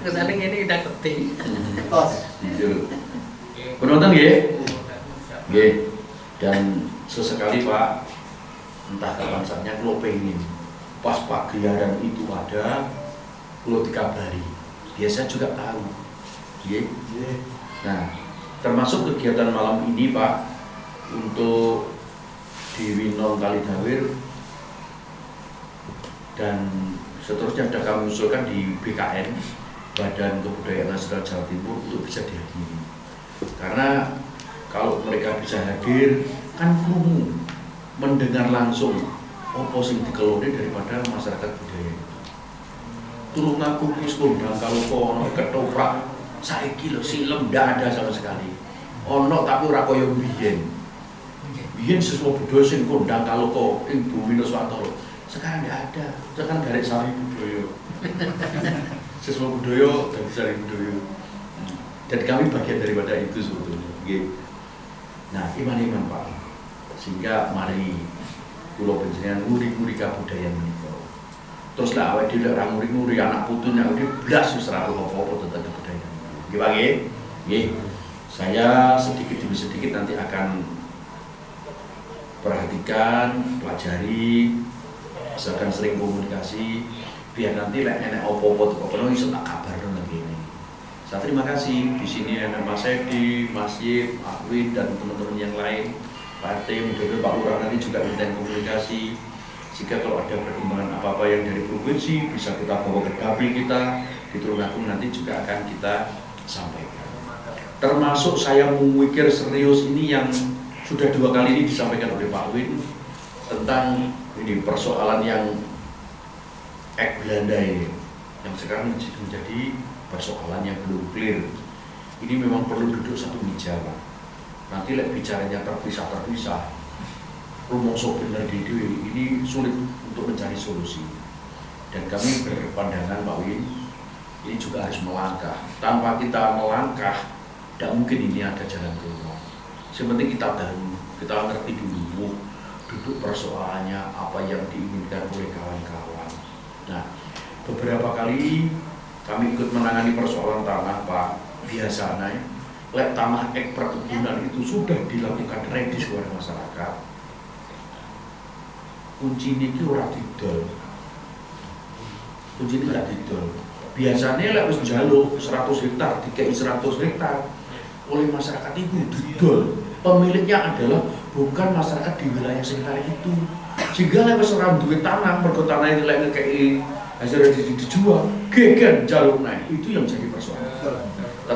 Kesana ini udah penting. Hidup. Penonton ya? Oke. Dan sesekali Pak, entah kapan saatnya kalau pengen pas pagelaran itu ada, kalau dikabari, biasa juga tahu. Nah, termasuk kegiatan malam ini Pak, untuk di Winong Kalidawir dan seterusnya sudah kami usulkan di BKN, Badan Kebudayaan Nasional Jawa Timur, untuk bisa dihadiri. Karena kalau mereka bisa hadir, kan krungu mendengar langsung apa sing dikeloni daripada masyarakat budaya. Tulungagung wis kondang kalau ono ketoprak saiki lho silem ndak ada sama sekali. Ono tapi ora kaya biyen. Biyen siswa budaya sing kondang kalau kok ing Bumi Nuswatara. Sekarang ndak ada. Sekarang garek sari budaya. Siswa budaya dan sari budaya. Dan kami bagian daripada itu sebetulnya. Nah, iman-iman Pak. Sehingga mari kula panjenengan nguri-nguri kabudayaan menika. Terus lah awake dhewe ora nguri-nguri anak putune awake blas wis ora apa-apa tentang kebudayaan. Nggih, Pak nggih. Nggih. Saya sedikit demi sedikit nanti akan perhatikan, pelajari, misalkan sering komunikasi, biar nanti lek enek apa-apa teko kono iso tak kabarno lagi ini. Saya terima kasih di sini ada Mas Edi, Mas Yip, Akwin dan teman-teman yang lain. Pak RT, mudah-mudahan Pak Lurah nanti juga intens komunikasi. Jika kalau ada perkembangan apa-apa yang dari provinsi bisa kita bawa ke dapil kita di Tulungagung, nanti juga akan kita sampaikan. Termasuk saya memikir serius ini yang sudah 2 kali ini disampaikan oleh Pak Win tentang ini persoalan yang Belanda ini, yang sekarang menjadi persoalan yang belum clear. Ini memang perlu duduk satu meja Pak. Nanti lek bicaranya terpisah, rumongso bener ini sulit untuk mencari solusi. Dan kami berpandangan Pak Win, ini juga harus melangkah. Tanpa kita melangkah, tidak mungkin ini ada jalan keluar. Sepenting kita tahu, kita ngerti dulu, duduk persoalannya, apa yang diinginkan oleh kawan-kawan. Nah, beberapa kali kami ikut menangani persoalan tanah Pak, biasanya lek tanah perkebunan itu sudah dilakukan redis oleh masyarakat. Kunci ini ora didol. Kunci ini ora didol. Biasanya lek wis njaluk 100 hektar, dikei 100 hektar oleh masyarakat itu didol. Pemiliknya adalah bukan masyarakat di wilayah sekitar itu. Sehingga lek wis ora duwe tanah, mergo tanah itu lek ngekei hasil dijual, geger jaluk naik. Itu yang jadi persoalan.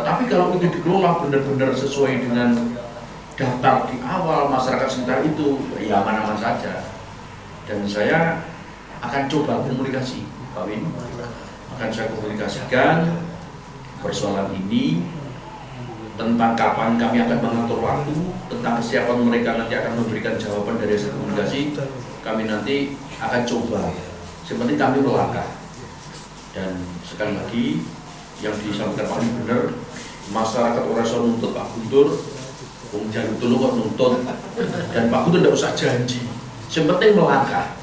Tapi kalau itu dikelola benar-benar sesuai dengan daftar di awal masyarakat sekitar itu, ya aman-aman saja. Dan saya akan coba komunikasi, Pak Win. Akan saya komunikasikan persoalan ini, tentang kapan kami akan mengatur waktu, tentang kesiapan mereka nanti akan memberikan jawaban dari hasil komunikasi. Kami nanti akan coba. Seperti kami melangkah. Dan sekali lagi yang disampaikan Pak Win benar, masyarakat orang nuntut Pak Guntur, Bung Jalu dulu kok nuntut, dan Pak Guntur tidak usah janji. Yang penting melangkah.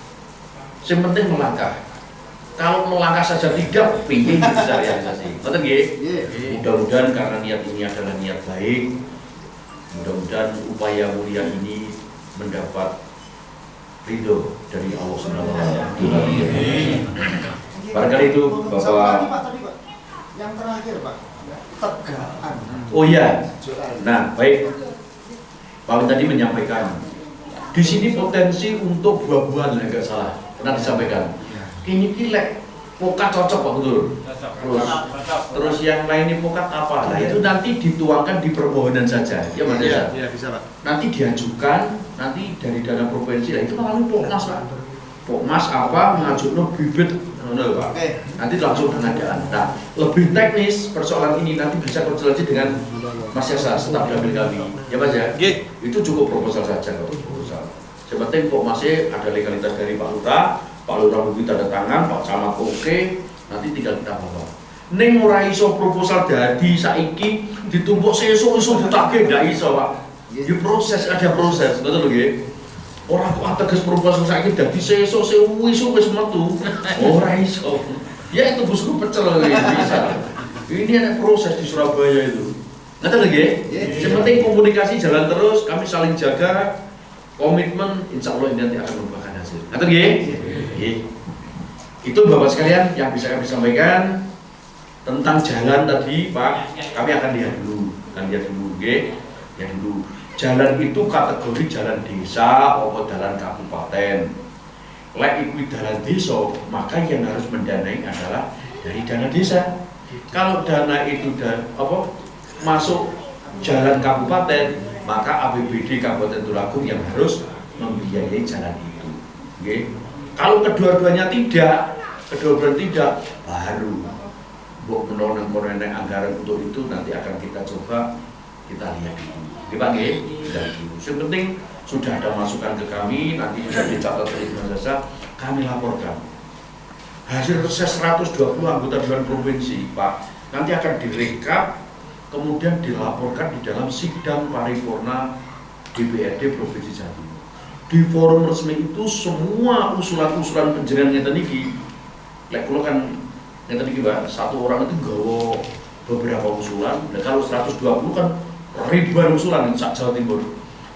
Yang penting melangkah. Kalau melangkah saja tidak, pingin bisa realisasi. Betul nggih? Mudah-mudahan karena niat ini adalah niat baik, mudah-mudahan upaya mulia ini mendapat ridho dari Allah Subhanahu wa Ta'ala. Barangkali itu Bapak. Yang terakhir Pak, tegaan. Oh iya. Nah, baik. Pak Win tadi menyampaikan di sini potensi untuk buah-buahan, nggak salah. Pernah disampaikan. Ini kilek, pokat cocok Pak Betul. Terus yang lain ini pokat apa? Nah itu nanti dituangkan di permohonan saja, ya Mas Desa. Iya bisa Pak. Nanti diajukan, nanti dari dana provinsi, nah itu melalui Pokmas Pak. Pokmas apa mengajukan bibit, Pak. Nanti langsung pengadaan. Nah lebih teknis persoalan ini nanti bisa konsultasi dengan Mas Desa, staf dapil kami, ya Mas ya. Itu cukup proposal saja kok, proposal. Seperti Pokmasnya ada legalitas dari Pak Lurah. Pak Lurah begitu tanda tangan, Pak Camat oke, nanti tinggal kita bawa. Neng ora iso proposal dadi saiki ditumpuk sesuk iso ditagih ndak iso, Pak. Di proses, ada proses, betul nggih? Ora kok ateges proposal saiki dadi sesuk iso wis metu. Ora iso. Ya itu bosku pecel bisa. Ini ada proses di Surabaya itu. Betul nggih? Yang penting komunikasi jalan terus, kami saling jaga, komitmen, insya Allah ini nanti akan membuahkan hasil. Betul nggih? Itu Bapak sekalian yang bisa kami sampaikan tentang jalan tadi, Pak. Kami akan lihat dulu, lihat dulu. Jalan itu kategori jalan desa atau jalan kabupaten. Lek itu jalan desa, maka yang harus mendanai adalah dari dana desa. Kalau dana itu masuk jalan kabupaten, maka APBD Kabupaten Tulungagung yang harus membiayai jalan itu. Okay? Kalau kedua-duanya tidak, baru menurunkan anggaran untuk itu nanti akan kita coba kita lihat dulu. Dipanggil, yang penting sudah ada masukan ke kami, nanti sudah dicatat oleh Mas Desa, kami laporkan. Hasil reses 120 anggota Dewan Provinsi, Pak, nanti akan direkap, kemudian dilaporkan di dalam sidang paripurna DPRD Provinsi Jawa Timur. Di forum resmi itu semua usulan-usulan penjenengan ngeten iki. Lek kula kan ngeten iki, Pak, satu orang itu nggawa beberapa usulan. Nah, kalau 120 kan ribuan usulan sak Jawa Timur.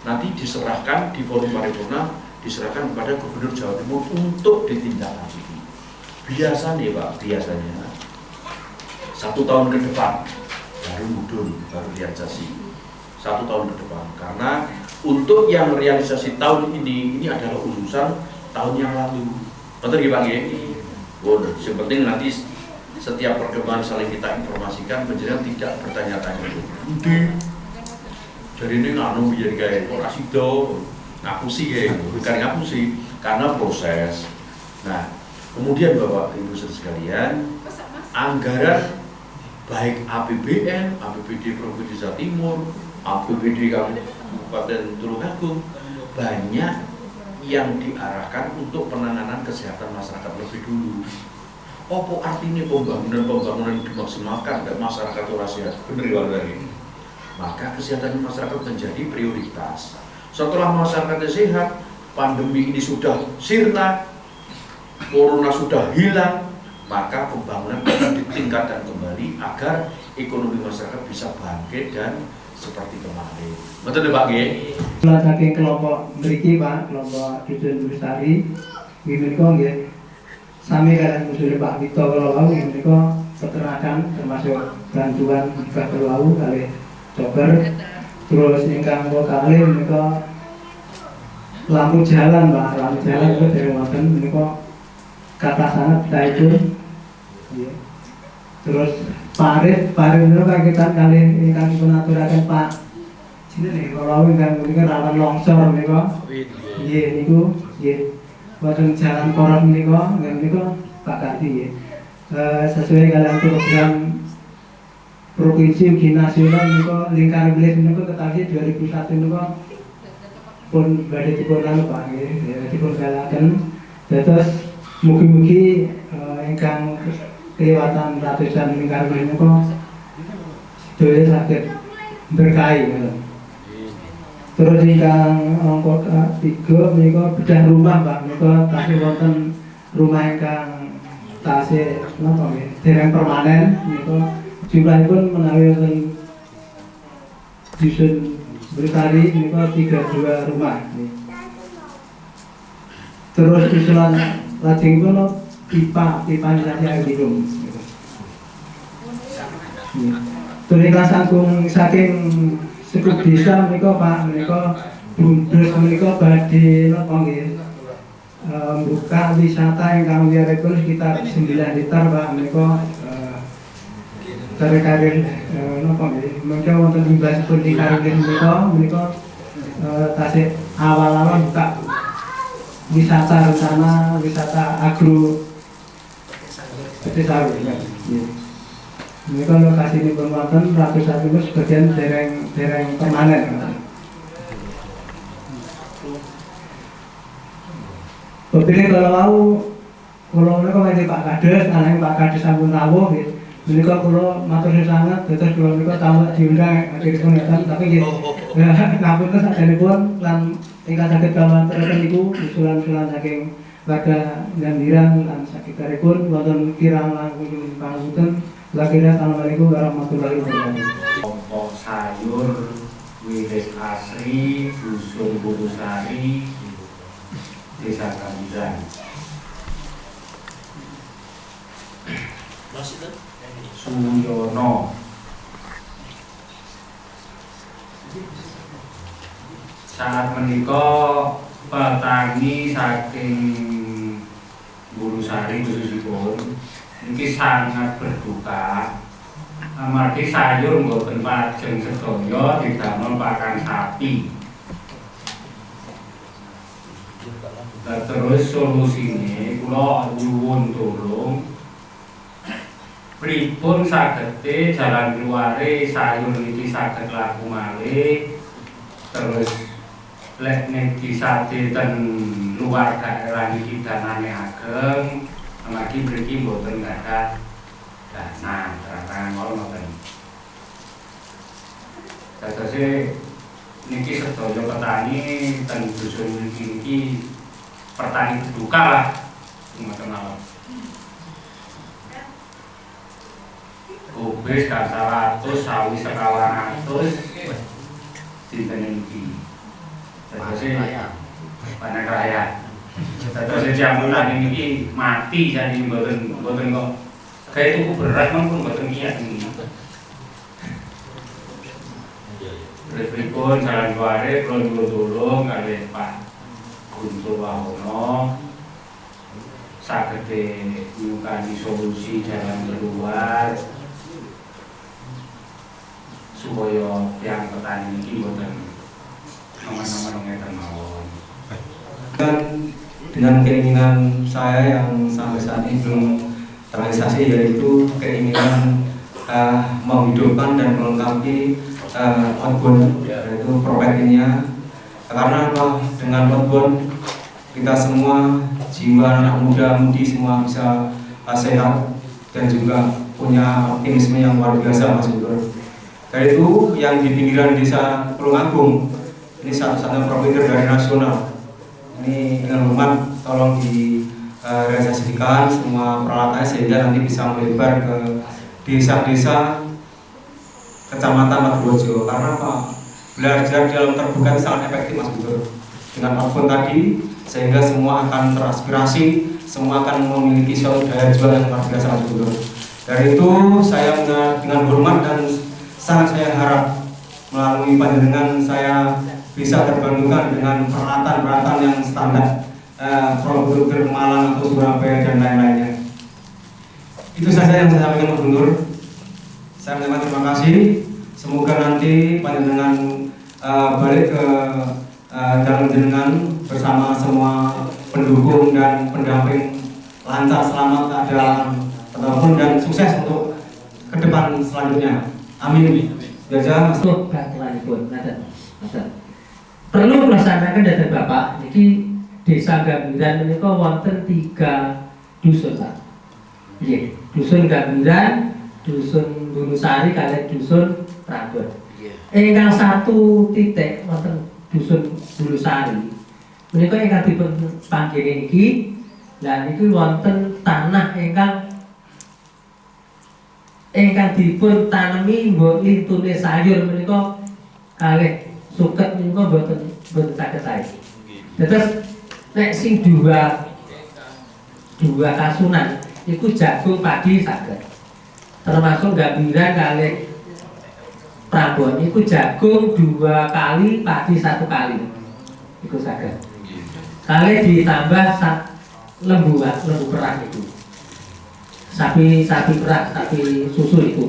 Nanti diserahkan di forum paripurna, diserahkan kepada Gubernur Jawa Timur untuk ditindaklanjuti. Biasanya, Pak, 1 tahun ke depan baru mudun, baru realisasi 1 tahun ke depan. Karena untuk yang realisasi tahun ini adalah urusan tahun yang lalu. Betul ya Pak? Yang penting nanti setiap perkembangan saling kita informasikan, penjelasan tidak bertanya-tanya. Jadi ini nganu biar kayak orang sido ngapusi kayak, bukan ngapusi, karena proses. Nah, kemudian Bapak Ibu sekalian, anggaran baik APBN, APBD Provinsi Jawa Timur, APBD Kabupaten Tulungagung banyak yang diarahkan untuk penanganan kesehatan masyarakat lebih dulu. Apa artinya pembangunan dimaksimalkan dan masyarakat ora sehat? Bener ya dari. Maka kesehatan masyarakat menjadi prioritas. Setelah masyarakatnya sehat, pandemi ini sudah sirna, corona sudah hilang, maka pembangunan akan ditingkatkan kembali agar ekonomi masyarakat bisa bangkit dan seperti kemarin. Betul Pak G? Setelah saking kelompok mriki Pak, kelompok Dusun Lestari, menika nggih sami kalian usul Pak Vito kalau menika peternakan termasuk bantuan hibah kalau kali dokter, terus ingkang kalih menika lampu jalan Pak, lampu jalan itu dari wonten menika kata sangat kita itu. Terus parit itu kagitan kali ingkang dipun aturaken Pak sini nih kalau ingkang menika rawan longsor menika. Nggih niku nggih. Wonten jalan koran menika nggih Pak Kati nggih. Sesuai kalian program provinsi ugi nasional menika lingkar wilayah menika ketagi 2001 menika pun badhe dipun Pak nggih dipun galaken. Dados mugi-mugi ingkang kelewatan ratusan lingkar wilayah menika sedaya saged berkahi ngoten. Terus ingkang angka 3 menika bedah rumah Pak menika tasih wonten rumah ingkang tasih napa nggih dereng permanen menika jumlahipun menawi wonten dusun Beritari menika 32 rumah. Terus usulan lajengipun pipa sanitasi air minum. Terus saking cukup desa menika Pak menika bumdes menika badhe napa nggih buka wisata ingkang wiyaripun sekitar 9 hektar Pak menika karir napa nggih menika wonten imbasipun di karir menika tasih awal-awal buka wisata rencana wisata agro desa sawit. Mereka lokasi ini wonten ratusan itu sebagian dereng permanen. Begini kalau mereka menjadi Pak Kades, anak Pak Kades sampun rawuh, mereka kalau matur sangat, terus kalau mereka tahu diundang akhir penelitian, tapi ngapun itu saja pun dan tingkat sakit kawan terus itu usulan-usulan saking warga Gandiran dan sakit karipun, wonten kirang langkung pangapunten. Assalamualaikum warahmatullahi wabarakatuh. Pokok sayur Wilis Asri, Dusun Budusari, Desa Kambiran. Suyono. Saat menika petani saking Budusari khususipun ini sangat berduka. Amargi sayur mboten pajeng sedaya didamel pakan sapi. Terus solusine kula nyuwun tulung pripun sagete jalan keluare sayur niki saged laku malih. Terus lek nek disade ten luar daerah niki danane ageng. Amargi mriki mboten gadah dana terang kala ngoten. Dadose niki sedaya petani ten dusun niki petani berduka lah ngoten mawon. Kubis 100, sawi 100 dinten niki. Dadose panen raya. Terus jamunan ini mati jadi mboten kok kayak tuku beras pun mboten kiat ini. Berikut jalan keluare kula nyuwun tulung kalih Pak Guntur Wahono saged nyukani solusi jalan keluar supaya yang petani ini mboten nomor-nomor ngeten mawon. Dengan keinginan saya yang sampai saat ini belum terrealisasi, yaitu keinginan menghidupkan dan melengkapi outbound, yaitu profesinya. Karena apa? Dengan outbound kita semua jiwa anak muda mudi semua bisa sehat dan juga punya optimisme yang luar biasa Mas Guntur. Dari itu yang di pinggiran desa Tulungagung ini satu-satunya provider dari nasional. Ini dengan hormat tolong direalisasikan semua peralatannya sehingga nanti bisa melebar ke desa-desa kecamatan Madurwojo. Karena apa? Belajar di alam terbuka itu sangat efektif Mas Guntur. Dengan outbound tadi sehingga semua akan teraspirasi, semua akan memiliki suatu daya jual yang luar biasa Mas Guntur. Dari itu saya dengan hormat dan sangat saya harap melalui panjenengan saya bisa terbantukan dengan peralatan-peralatan yang standar produk Malang atau Surabaya dan lain-lainnya. Itu saja yang saya sampaikan Pak Gubernur. Saya mengucapkan terima kasih. Semoga nanti panjenengan balik ke dalam jenengan bersama semua pendukung dan pendamping lancar, selamat, keadaan ataupun dan sukses untuk ke depan selanjutnya. Amin. Jaja Mas. Bantuanipun, perlu melaksanakan dari Bapak. Jadi Desa Gambiran menika wonten 3 dusun, Pak. Nggih, dusun Gambiran, dusun Bulusari kalian dusun Prabon. Ingkang 1 titik wonten dusun Bulusari. Menika ingkang dipun panggih niki, lan niki wonten tanah ingkang dipun tanemi mbok lintune sayur menika kalih suket menika boten saged sae. Terus nek sing dua kasunan iku jagung padi saged. Termasuk Gambiran kalih Prabon iku jagung 2 kali, padi 1 kali. Iku saged. Kalih ditambah lembu perah itu. Sapi perah, sapi susu itu.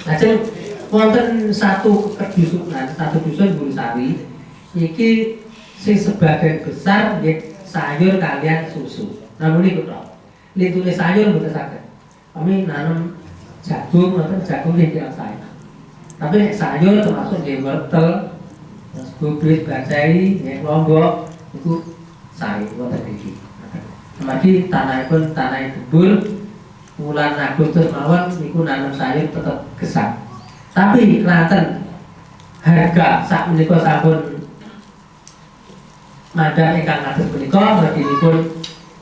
Lajeng wonten 1 kedusunan, 1 dusun Bulusari iki sing sebagian besar nggih sayur kalian susu. Namun niku tok. Lintune sayur mboten saged. Kami nanam jagung, wonten jagung nggih kirang sae. Tapi nek sayur termasuk nggih wortel, terus gubris, bacai, nggih lombok iku sae wonten iki. Amargi tanahipun tanah gembul, bulan Agustus mawon niku nanam sayur tetep gesang. Tapi klaten harga sak menika sampun madang ingkang atus punika merginipun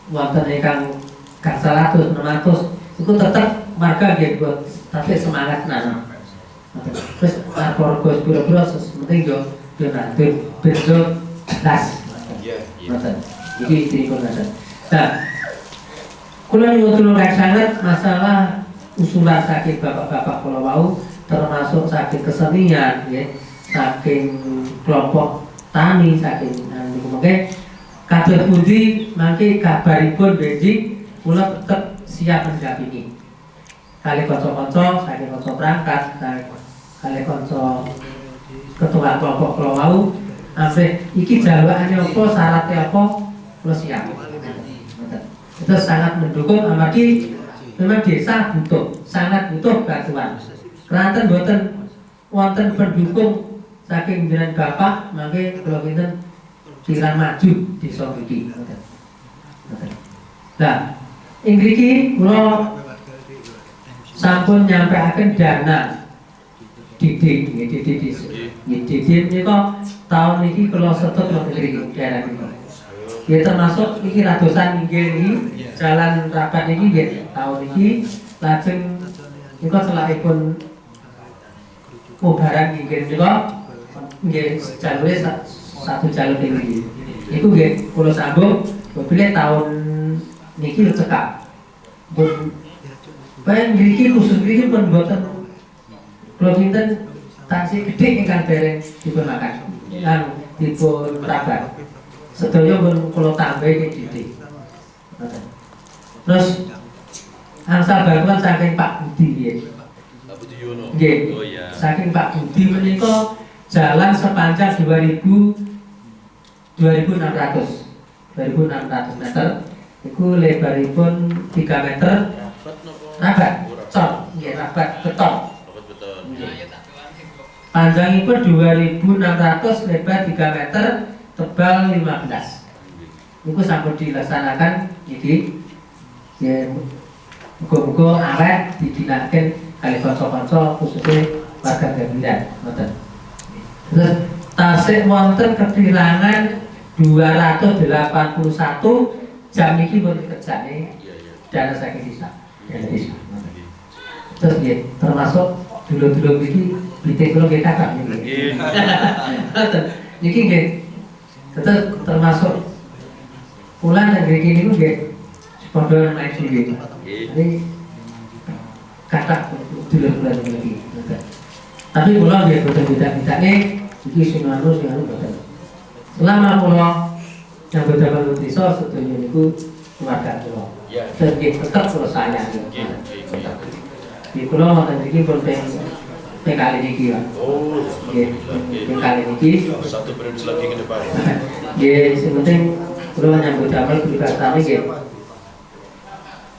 wonten ingkang 100, 600 itu tetap marga nggih buat tapi semangat nanam. Terus arpor pira-pira penting yo nandur benjo las. Ngoten. Iki dipun ngaten. Nah, kula nyuwun sangat masalah usulan saking bapak-bapak kula wau termasuk saking kesenian nggih, saking kelompok tani saking niku mengke kados pundi mangke kabaripun benjing kula tetep siap mendampingi. Kali kanca-kanca saking kanca perangkat, kali kanca ketua kelompok kula wau, ampe iki jalukane apa, syaratnya apa, kula siap. Itu sangat mendukung amargi memang desa butuh, sangat butuh bantuan. Kelanten boten wonten pendukung saking jenengan Bapak, mangke kula kinten kirang maju desa mriki. Nah, ing mriki kula sampun nyampaiaken dana didik menika tahun iki kula setut wonten mriki daerah mriki. Ya termasuk iki radosan inggih iki jalan rapat iki nggih tahun iki lajeng nika selakipun mubaran inggih nika nggih jalure 1 jalur iki. Iku nggih kula sambung bila tahun niki cekak. Pun bae ngriki khusus ngriki pun boten kula kinten taksih gedhe ingkang dereng dipun makan. Lan dipun rabat. Sedaya pun kula tambahi didik. Terus angsal bantuan saking Pak Budi nggih. Pak Budi Yono. Nggih. Oh iya. Saking Pak Budi menika jalan sepanjang 2600 meter. Iku lebaripun 3 meter. Rabat, cor, nggih rabat beton. Panjangipun 2600, lebar 3 meter, tebal 15. Niku sampun dilaksanakan iki. Ya muga-muga awet didinaken kali kanca-kanca khususnya warga Gambiran ngoten. Terus tasik wonten kekirangan 281 jam iki pun kerjane dana saking desa. Terus nggih termasuk dulur-dulur iki pitik kula nggih kakak nggih. Niki nggih termasuk pulang dan mriki niku nggih padha naik nggih. Jadi kakak dulur-dulur niki. Tapi kula nggih boten beda-bedane iki sing anu boten. Selama kula yang berjalan desa setuju niku keluarga kula. Terus tetap kula saya. Di kula wonten mriki pun ping kali niki, Pak. Oh, Ping kali niki. satu periode lagi ke depan. Nggih, sing penting kula nyambut damel pribadi nggih.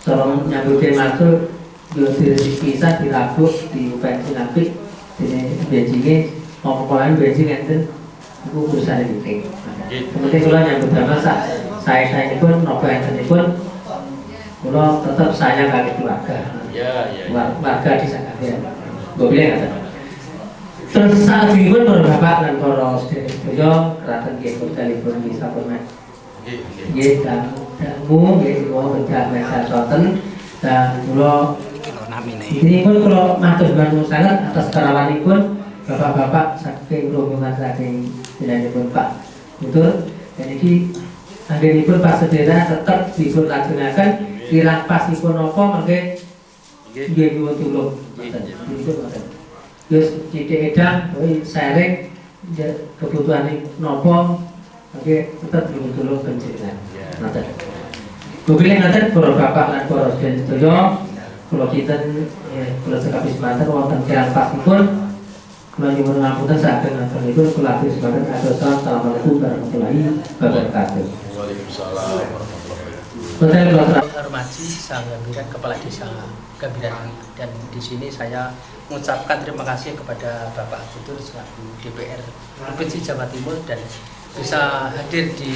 Tolong nyambut maksud yo dipisah dirabuk di bensin apik dene bensinnya ngomong bensin enten iku urusan penting. Penting kula nyambut damel saya pun nopo enten pun kula tetap saya kali keluarga. Ya. Warga di sana ya. Gue bilang kata. Terus saat ini pun bapak dan para sedaya keraton nggih telipun bisa pernah. Nggih dangu nggih kula bedak mesa soten dan kula ini pun kalau matur nuwun sangat atas kerawanipun bapak-bapak saking rombongan saking jenenganipun Pak Putur dan iki anggenipun Pak Sedera tetap dipun lajengaken kirang pasipun napa mangke nggih nyuwun tulung ngoten. Terus cicik edang sharing kebutuhan napa mangke tetep nyuwun tulung panjenengan. Ngoten. Kuwi ngaten para bapak lan para sedaya kula kinten kula sekapis manten wonten kirang pasipun kula nyuwun ngapunten saking ngaturipun kula aturi semanten assalamualaikum warahmatullahi wabarakatuh. Waalaikumsalam warahmatullahi wabarakatuh. Betul, Hormati Sang Gambiran, Kepala Desa Gambiran, dan di sini saya mengucapkan terima kasih kepada Bapak Putur selaku DPR Provinsi Jawa Timur dan bisa hadir di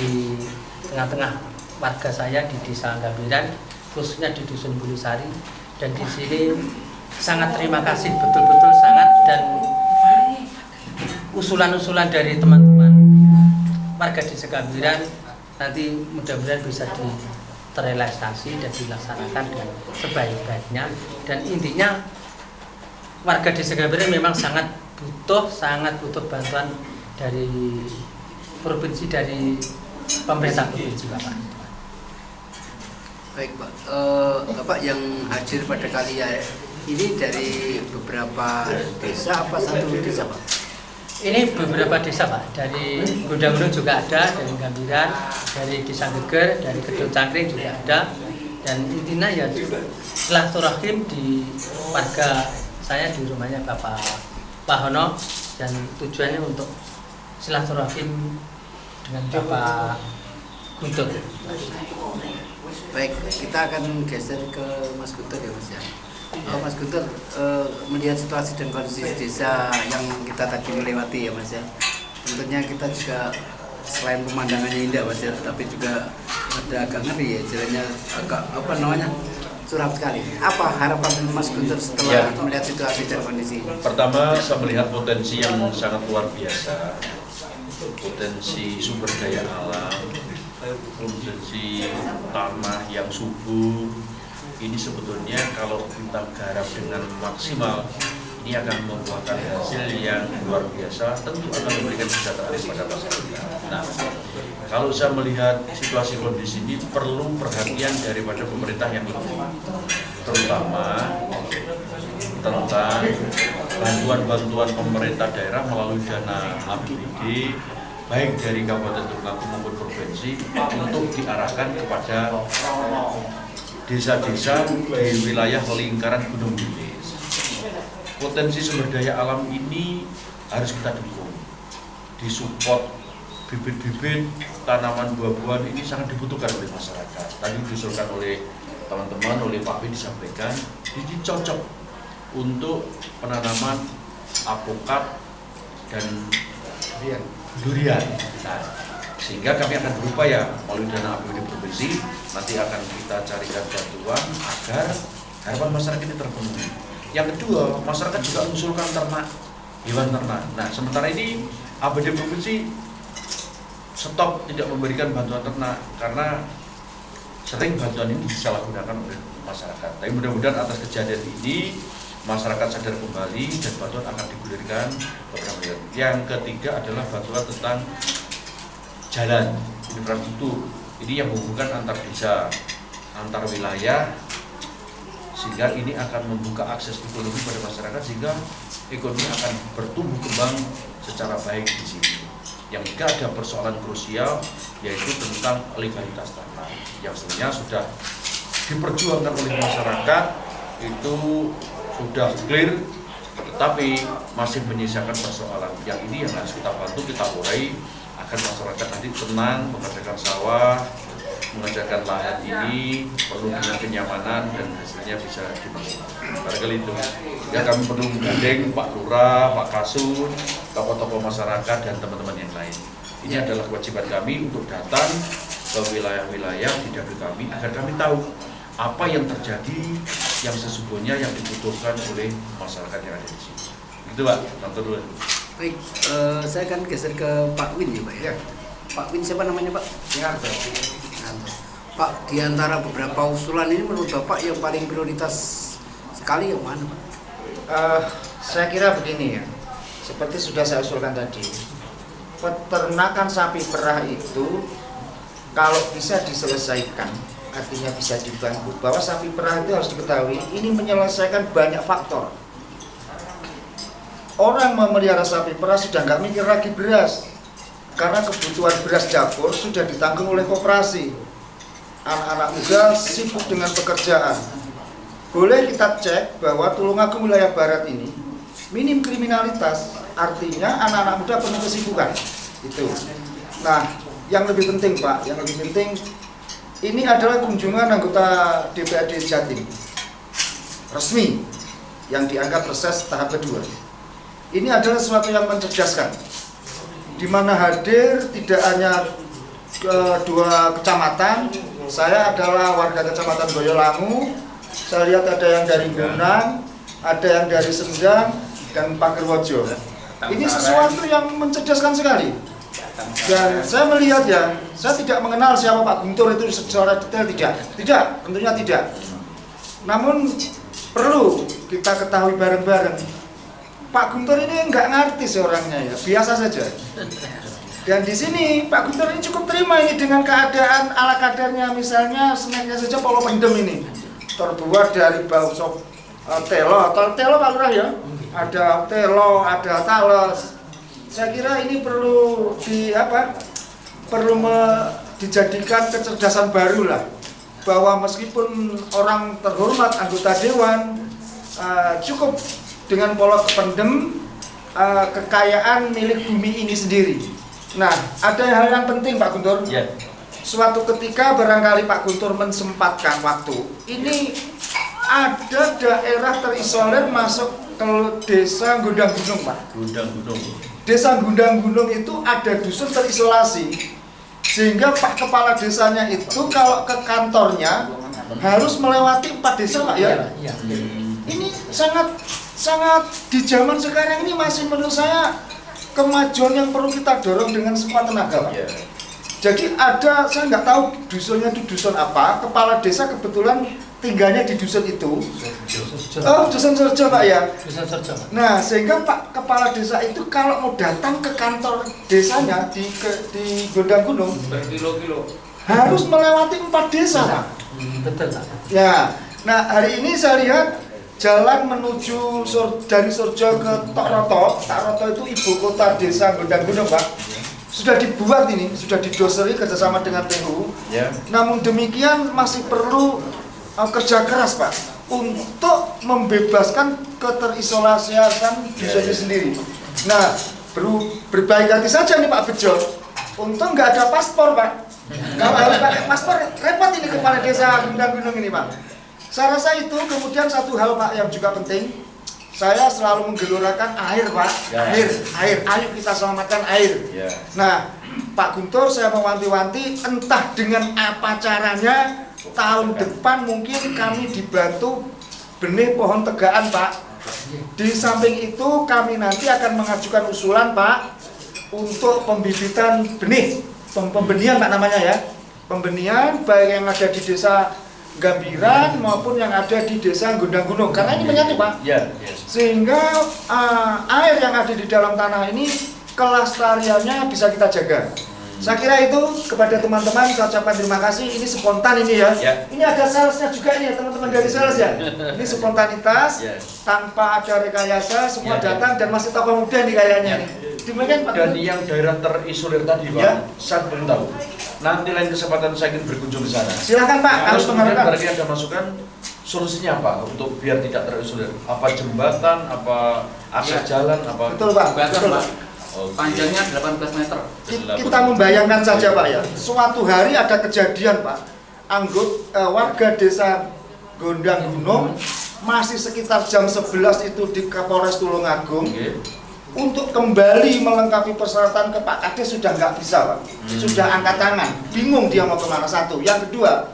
tengah-tengah warga saya di Desa Gambiran, khususnya di Dusun Bulusari. Dan di sini sangat terima kasih, betul-betul sangat, dan usulan-usulan dari teman-teman warga Desa Gambiran nanti mudah-mudahan bisa terrealisasi dan dilaksanakan dengan sebaik-baiknya. Dan intinya warga Desa Gambiran memang sangat butuh bantuan dari provinsi, dari pemerintah provinsi, Bapak. Baik Pak, Bapak yang hadir pada kali ini dari beberapa desa apa satu desa Pak? Ini beberapa desa Pak, dari Gondang-Gunung juga ada, dari Gambiran, dari Desa Geger, dari Kedung Cangkring juga ada. Dan intinya ya silaturahim di warga saya di rumahnya Bapak Hono, dan tujuannya untuk silaturahim dengan Bapak Guntur. Baik, kita akan geser ke Mas Guntur ya Mas ya. Mas Guntur, melihat situasi dan kondisi desa yang kita tadi melewati ya Mas ya. Tentunya kita juga selain pemandangannya indah Mas ya, tapi juga ada agak ngeri ya, jalannya agak suram sekali. Apa harapan Mas Guntur setelah melihat situasi dan kondisi ini? Pertama, saya melihat potensi yang sangat luar biasa, potensi sumber daya alam, potensi tanah yang subur. Ini sebetulnya kalau kita garap dengan maksimal, ini akan membuahkan hasil yang luar biasa, tentu akan memberikan kesejahteraan kepada masyarakat. Nah, kalau saya melihat situasi kondisi ini perlu perhatian daripada pemerintah yang lebih, terutama tentang bantuan-bantuan pemerintah daerah melalui dana APBD, baik dari Kabupaten Tulungagung maupun provinsi, untuk diarahkan kepada desa-desa di wilayah lingkaran Gunung Wilis. Potensi sumber daya alam ini harus kita dukung, disupport. Bibit-bibit tanaman buah-buahan ini sangat dibutuhkan oleh masyarakat. Tadi diusulkan oleh teman-teman, oleh Pak B disampaikan, ini cocok untuk penanaman apokat dan durian. Nah, sehingga kami akan berupaya melalui dana APBD provinsi, nanti akan kita carikan bantuan agar harapan masyarakat ini terpenuhi. Yang kedua, masyarakat juga mengusulkan hewan ternak. Nah, sementara ini APBD provinsi stop tidak memberikan bantuan ternak karena sering bantuan ini disalahgunakan oleh masyarakat. Tapi mudah-mudahan atas kejadian ini masyarakat sadar kembali dan bantuan akan digulirkan beberapa bulan. Yang ketiga adalah bantuan tentang jalan infrastruktur. Ini yang menghubungkan antar desa, antar wilayah, sehingga ini akan membuka akses ekonomi pada masyarakat, sehingga ekonomi akan bertumbuh kembang secara baik di sini. Yang ketiga ada persoalan krusial, yaitu tentang legalitas tanah yang sebenarnya sudah diperjuangkan oleh masyarakat itu sudah clear, tetapi masih menyisakan persoalan. Yang ini yang harus kita bantu, kita urai agar masyarakat nanti tenang mengerjakan sawah, mengerjakan lahan ini perlu dengan kenyamanan dan hasilnya bisa dimaksud. Barangkali itu. Ya kami perlu menggandeng Pak Lurah, Pak Kasud, tokoh-tokoh masyarakat dan teman-teman yang lain. Ini adalah kewajiban kami untuk datang ke wilayah-wilayah di dapil kami agar kami tahu apa yang terjadi yang sesungguhnya yang dibutuhkan oleh masyarakat yang ada di sini. Itu Pak, nonton dulu. Baik, saya akan geser ke Pak Win ya Pak ya. Pak Win siapa namanya Pak? Singarto. Pak, di antara beberapa usulan ini menurut Bapak yang paling prioritas sekali yang mana Pak? Saya kira begini ya, seperti sudah saya usulkan tadi, peternakan sapi perah itu kalau bisa diselesaikan, artinya bisa dibantu, bahwa sapi perah itu harus diketahui ini menyelesaikan banyak faktor. Orang memelihara sapi perah sudah nggak mikir lagi beras, karena kebutuhan beras dapur sudah ditanggung oleh koperasi. Anak-anak muda sibuk dengan pekerjaan. Boleh kita cek bahwa Tulungagung wilayah barat ini minim kriminalitas, artinya anak-anak muda penuh kesibukan. Itu. Nah, yang lebih penting Pak, yang lebih penting ini adalah kunjungan anggota DPRD Jatim resmi yang dianggap reses tahap kedua. Ini adalah sesuatu yang mencerdaskan, di mana hadir tidak hanya dua kecamatan. Saya adalah warga kecamatan Boyolangu. Saya lihat ada yang dari Gunung, ada yang dari Sendang dan Pagerwojo. Ini sesuatu yang mencerdaskan sekali. Dan saya melihat ya, saya tidak mengenal siapa Pak Guntur itu secara detail, tidak, tentunya tidak. Namun perlu kita ketahui bareng-bareng. Pak Guntur ini nggak ngerti seorangnya ya, biasa saja. Dan di sini Pak Guntur ini cukup terima ini dengan keadaan ala kadarnya, misalnya seneknya saja polo pendem ini terbuat dari bau sop telo Pak Lurah ya, ada telo, ada talas. Saya kira ini perlu dijadikan kecerdasan baru lah, bahwa meskipun orang terhormat anggota dewan cukup dengan polok pendem kekayaan milik bumi ini sendiri. Nah, ada hal yang penting Pak Guntur. Ya. Suatu ketika barangkali Pak Guntur mensempatkan waktu, ini ada daerah terisolir masuk ke desa Gundang Gunung Pak. Gundang Gunung. Desa Gundang Gunung itu ada dusun terisolasi, sehingga Pak Kepala Desanya itu kalau ke kantornya harus melewati 4 desa Pak ya. Ini sangat di zaman sekarang ini masih menurut saya kemajuan yang perlu kita dorong dengan semua tenaga Pak. Jadi saya nggak tahu dusunnya itu dusun apa, kepala desa kebetulan tinggalnya di dusun itu. Dusun Surjo Pak ya. Dusun Surjo. Nah, sehingga Pak Kepala Desa itu kalau mau datang ke kantor desanya di Gondang Gunung berkilo-kilo harus melewati 4 desa Pak. Betul Pak. Ya, nah hari ini saya lihat jalan menuju dari Surjo ke Tokroto. Tokroto itu ibu kota desa Gondang Gunung Pak. Sudah dibuat ini, sudah didoseri kerjasama dengan PU. Ya. Namun demikian masih perlu kerja keras Pak untuk membebaskan keterisolasian dusunnya sendiri. Nah, berbaik hati saja nih Pak Bejo. Untung nggak ada paspor Pak. Kalau harus pakai paspor repot ini kepala desa Gondang Gunung ini Pak. Saya rasa itu. Kemudian satu hal Pak yang juga penting, saya selalu menggelorakan air Pak. Air, ayo kita selamatkan air. Nah, Pak Guntur saya mewanti-wanti, entah dengan apa caranya tahun depan mungkin kami dibantu benih pohon tegaan Pak. Di samping itu kami nanti akan mengajukan usulan Pak untuk pembibitan benih, pembenihan Pak namanya ya, pembenihan baik yang ada di desa Gambiran maupun yang ada di desa Gondang Gunung, karena ini menyatu Pak. Sehingga air yang ada di dalam tanah ini kelestariannya bisa kita jaga. Saya kira itu. Kepada teman-teman saya ucapkan terima kasih. Ini spontan ini ya. Ini ada salesnya juga ini ya teman-teman dari sales ya. Ini spontanitas, tanpa ada rekayasa, semua datang dan masih tokoh muda nih kayaknya. Demikian Pak. Dan yang daerah terisolir tadi Pak, saya belum tahu. nanti lain kesempatan saya ingin berkunjung ke sana. Silakan Pak, Harus kemudian mengharapkan. berarti ada masukan solusinya apa untuk biar tidak terisolir? Apa jembatan, apa akses jalan, apa? Betul Pak. Betul, Pak. Oke. Panjangnya 18 meter. Kita membayangkan saja Pak ya, suatu hari ada kejadian Pak, warga desa Gondang Gunung masih sekitar jam 11 itu di Kapolres Tulungagung. Untuk kembali melengkapi persyaratan ke Pak Kades sudah nggak bisa Pak, sudah angkat tangan, bingung dia mau kemana. Satu, yang kedua,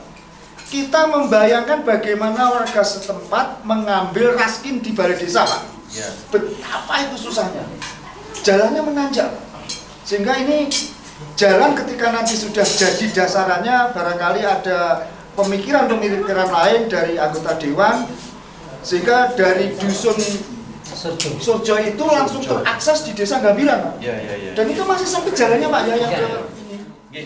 kita membayangkan bagaimana warga setempat mengambil raskin di balai desa Pak. Ya. Betapa itu susahnya, jalannya menanjak, sehingga ini jalan ketika nanti sudah jadi dasarannya barangkali ada pemikiran-pemikiran lain dari anggota dewan, sehingga dari dusun Surjo itu langsung terakses di desa Gambiran Pak. Ya. Dan itu masih sempit jalannya Pak ya yang ke ini.